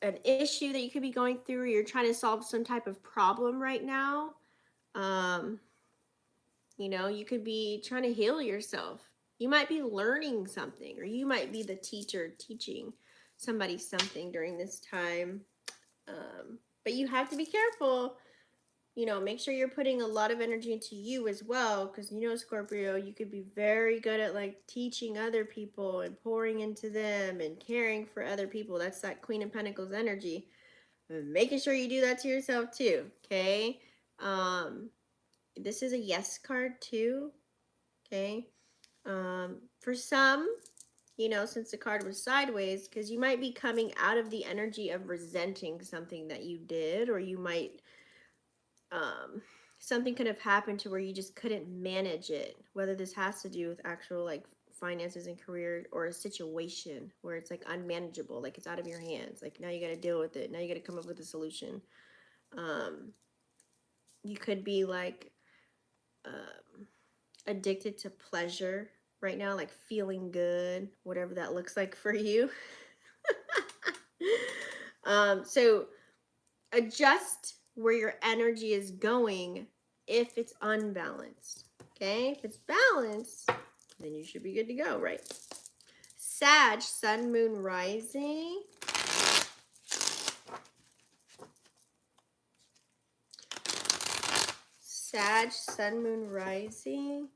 an issue that you could be going through, or you're trying to solve some type of problem right now. You know, you could be trying to heal yourself. You might be learning something, or you might be the teacher teaching somebody something during this time. But you have to be careful. You know, make sure you're putting a lot of energy into you as well, because, you know, Scorpio, you could be very good at like teaching other people and pouring into them and caring for other people. That's that Queen of Pentacles energy. And making sure you do that to yourself too, okay? This is a yes card too, okay? For some, you know, since the card was sideways, because you might be coming out of the energy of resenting something that you did, or you might, something could have happened to where you just couldn't manage it, whether this has to do with actual like finances and career, or a situation where it's like unmanageable, like it's out of your hands, like now you got to deal with it, now you got to come up with a solution. You could be like addicted to pleasure right now, like feeling good, whatever that looks like for you. So adjust where your energy is going if it's unbalanced. Okay, if it's balanced, then you should be good to go, right? Sag, Sun, Moon, Rising. Sag, Sun, Moon, Rising.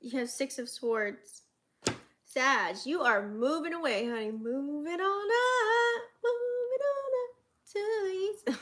You have Six of Swords. Sag, you are moving away, honey. Moving on up. Moving on up to the east.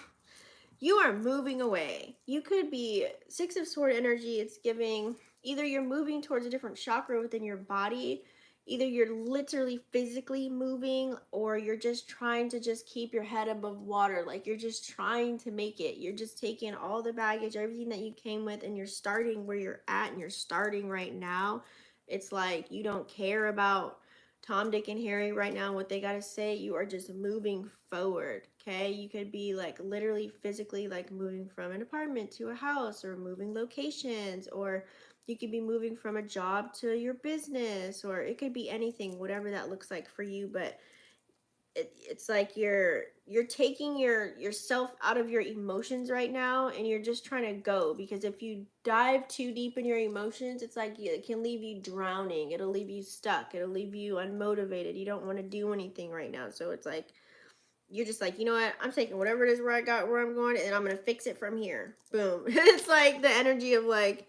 You are moving away. You could be Six of Sword energy. It's giving either you're moving towards a different chakra within your body, either you're literally physically moving, or you're just trying to just keep your head above water. Like you're just trying to make it. You're just taking all the baggage, everything that you came with, and you're starting where you're at, and you're starting right now. It's like you don't care about Tom, Dick, and Harry right now, what they got to say. You are just moving forward, okay? You could be like literally physically like moving from an apartment to a house, or moving locations, or you could be moving from a job to your business, or it could be anything, whatever that looks like for you. But it's like you're taking yourself out of your emotions right now, and you're just trying to go, because if you dive too deep in your emotions, it's like it can leave you drowning, it'll leave you stuck, it'll leave you unmotivated, you don't want to do anything right now. So it's like you're just like, you know what, I'm taking whatever it is where I'm going, and I'm gonna fix it from here. Boom. It's like the energy of like,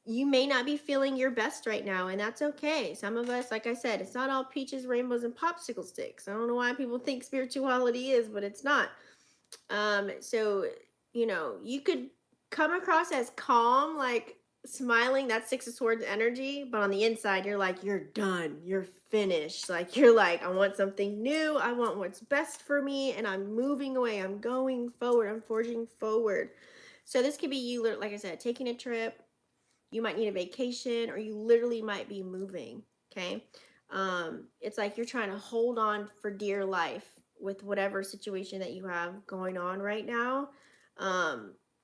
you may not be feeling your best right now, and that's okay. Some of us, like I said, it's not all peaches, rainbows, and popsicle sticks. I don't know why people think spirituality is, but it's not. So, you know, you could come across as calm, like smiling, that's Six of Swords energy, but on the inside, you're like, you're done, you're finished. Like, you're like, I want something new, I want what's best for me, and I'm moving away, I'm going forward, I'm forging forward. So this could be you, like I said, taking a trip. You might need a vacation, or you literally might be moving. Okay. It's like you're trying to hold on for dear life with whatever situation that you have going on right now.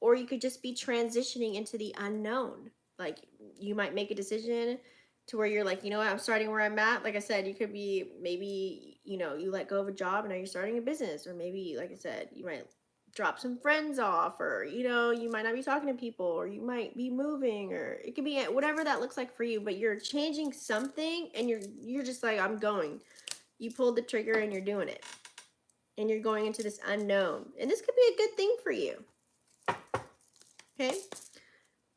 Or you could just be transitioning into the unknown. Like, you might make a decision to where you're like, you know what, I'm starting where I'm at. Like I said, you could be, maybe, you know, you let go of a job and now you're starting a business, or maybe, like I said, you might drop some friends off, or, you know, you might not be talking to people, or you might be moving, or it could be whatever that looks like for you. But you're changing something, and you're just like, I'm going. You pulled the trigger and you're doing it, and you're going into this unknown, and this could be a good thing for you. Okay,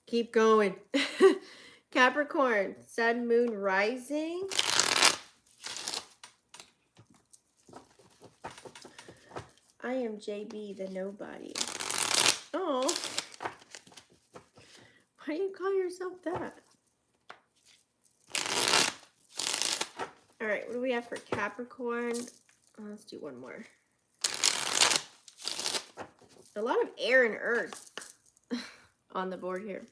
keep going. Capricorn, sun, moon, rising. I am JB the nobody. Oh, why do you call yourself that? All right, what do we have for Capricorn? Let's do one more. A lot of air and earth on the board here.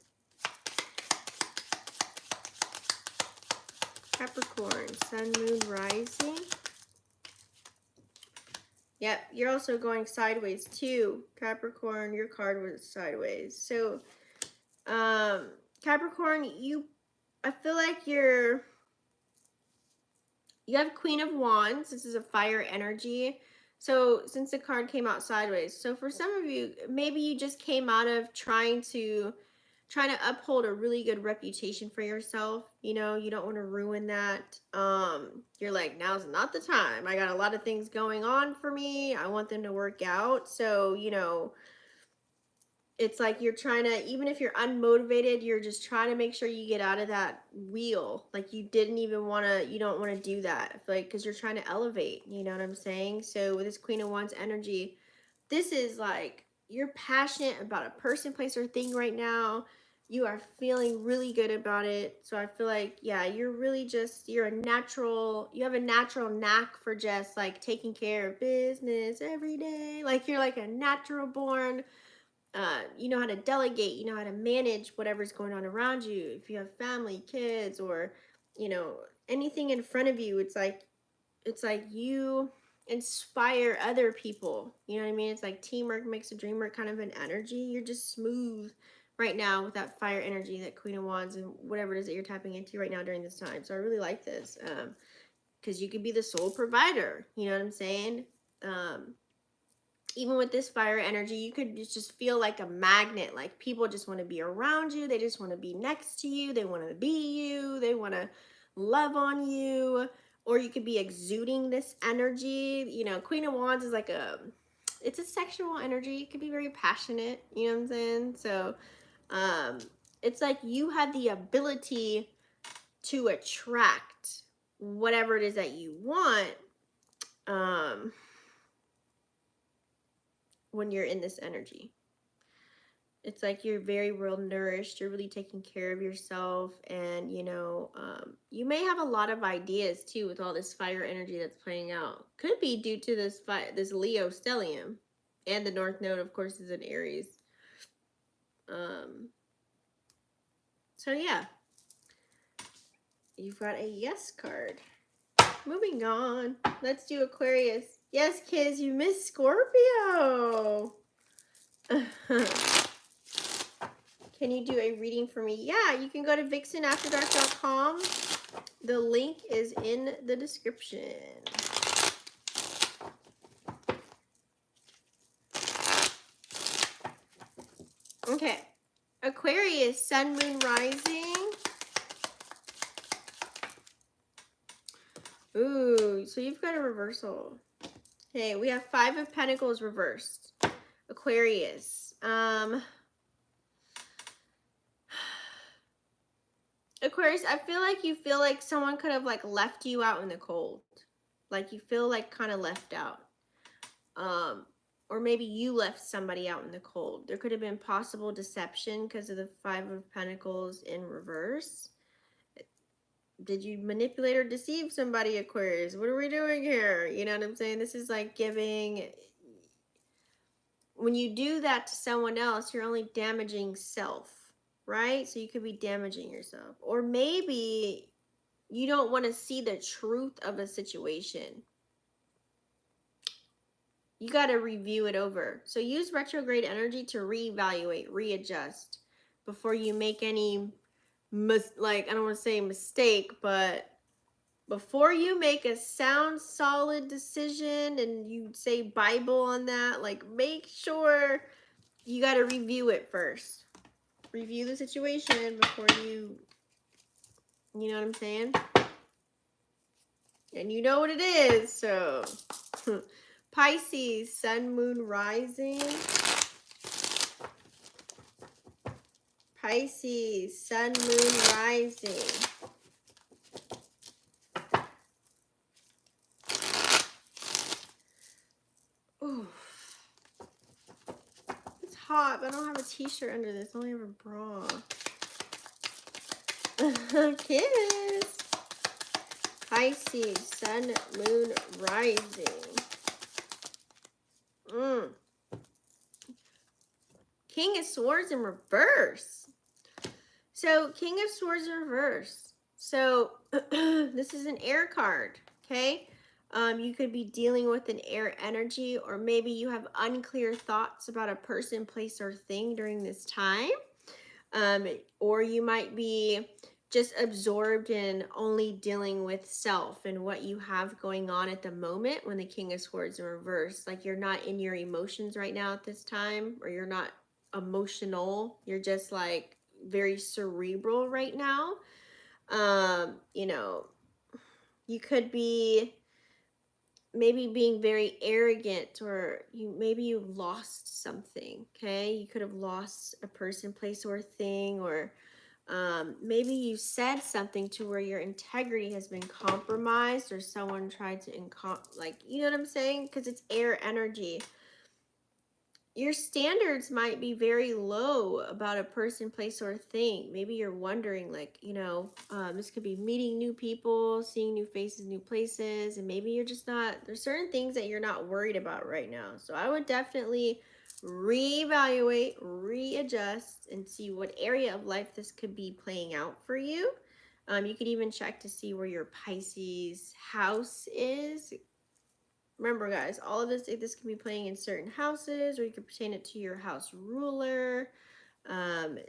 Capricorn, sun, moon, rising. Yep, you're also going sideways too. Capricorn, your card was sideways. So, Capricorn, I feel like you have Queen of Wands. This is a fire energy. So since the card came out sideways, so for some of you, maybe you just came out of trying to uphold a really good reputation for yourself. You know, you don't want to ruin that. You're like, now's not the time. I got a lot of things going on for me. I want them to work out. So, you know, it's like you're trying to, even if you're unmotivated, you're just trying to make sure you get out of that wheel. Like, you don't want to do that. I feel like, because you're trying to elevate, you know what I'm saying? So with this Queen of Wands energy, this is like, you're passionate about a person, place, or thing right now. You are feeling really good about it. So I feel like, yeah, you have a natural knack for just like taking care of business every day. Like, you're like a natural born, you know how to delegate, you know how to manage whatever's going on around you. If you have family, kids, or, you know, anything in front of you, it's like you inspire other people. You know what I mean? It's like teamwork makes a dream work kind of an energy. You're just smooth right now with that fire energy, that Queen of Wands, and whatever it is that you're tapping into right now during this time. So I really like this, because you could be the sole provider. You know what I'm saying? Even with this fire energy, you could just feel like a magnet. Like, people just want to be around you. They just want to be next to you. They want to be you. They want to love on you. Or you could be exuding this energy. You know, Queen of Wands is like it's a sexual energy. It could be very passionate. You know what I'm saying? So, it's like you have the ability to attract whatever it is that you want. When you're in this energy, it's like you're very well nourished, you're really taking care of yourself, and you know, you may have a lot of ideas too with all this fire energy that's playing out. Could be due to this Leo stellium, and the North Node, of course, is in Aries. So yeah, you've got a yes card. Moving on, let's do Aquarius. Yes, kids, you missed Scorpio. Can you do a reading for me? Yeah, you can go to vixenafterdark.com. The link is in the description. Okay. Aquarius, sun, moon, rising. Ooh, so you've got a reversal. Okay, we have 5 of Pentacles reversed. Aquarius. Aquarius, I feel like someone could have like left you out in the cold. Like you feel like kind of left out. Or maybe you left somebody out in the cold. There could have been possible deception because of the 5 of Pentacles in reverse. Did you manipulate or deceive somebody, Aquarius? What are we doing here? You know what I'm saying? This is like giving... When you do that to someone else, you're only damaging self, right? So you could be damaging yourself. Or maybe you don't want to see the truth of a situation. You got to review it over. So use retrograde energy to reevaluate, readjust before you make any, I don't want to say mistake, but before you make a sound, solid decision and you say Bible on that, like make sure you got to review it first. Review the situation before you know what I'm saying? And you know what it is, so... Pisces, sun, moon, rising. Pisces, sun, moon, rising. Ooh. It's hot, but I don't have a t-shirt under this. I only have a bra. Kiss. Pisces, sun, moon, rising. King of Swords in reverse. So, King of Swords in reverse. So, this is an air card, okay? You could be dealing with an air energy, or maybe you have unclear thoughts about a person, place, or thing during this time. Or you might be just absorbed in only dealing with self and what you have going on at the moment when the King of Swords in reverse. Like you're not in your emotions right now at this time, or you're not emotional. You're just like very cerebral right now. You know, you could be maybe being very arrogant, or maybe you lost something, okay? You could have lost a person, place, or thing, or maybe you said something to where your integrity has been compromised, or someone tried to like, you know what I'm saying? Because it's air energy. Your standards might be very low about a person, place, or thing. Maybe you're wondering, like, you know, this could be meeting new people, seeing new faces, new places, and maybe you're just not, there's certain things that you're not worried about right now. So I would definitely reevaluate, readjust, and see what area of life this could be playing out for you. You could even check to see where your Pisces house is. Remember, guys, all of this can be playing in certain houses, or you could pertain it to your house ruler.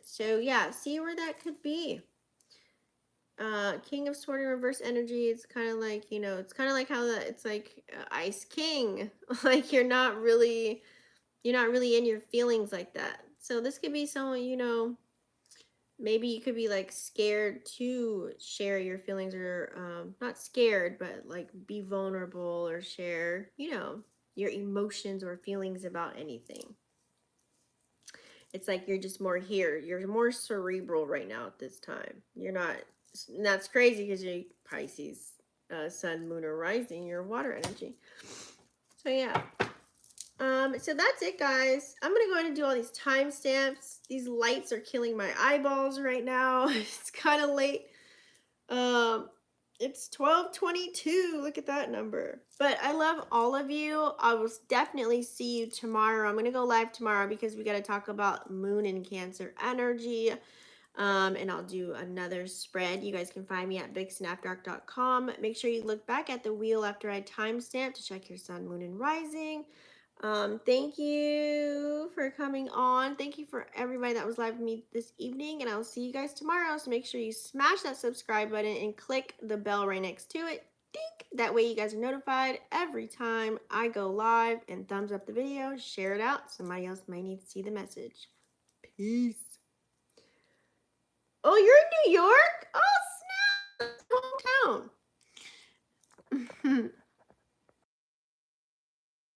So yeah, see where that could be. King of Swords in reverse energy. It's kind of like, you know, it's kind of like how it's like Ice King. Like you're not really in your feelings like that. So this could be someone, you know, maybe you could be like scared to share your feelings, or not scared, but like be vulnerable or share, you know, your emotions or feelings about anything. It's like you're just more here. You're more cerebral right now at this time. You're not, and that's crazy because you're Pisces, sun, moon, or rising, you're water energy. So yeah. So that's it, guys. I'm gonna go ahead and do all these timestamps. These lights are killing my eyeballs right now. It's kind of late. It's 12:22. Look at that number. But I love all of you. I will definitely see you tomorrow. I'm gonna go live tomorrow because we got to talk about Moon and Cancer energy. And I'll do another spread. You guys can find me at vixenafterdark.com. Make sure you look back at the wheel after I timestamp to check your sun, moon, and rising. Thank you for coming on. Thank you for everybody that was live with me this evening, and I'll see you guys tomorrow. So make sure you smash that subscribe button and click the bell right next to it. Dink! That way you guys are notified every time I go live, and thumbs up the video, share it out. Somebody else might need to see the message. Peace. Oh, you're in New York? Oh, snap! Hometown.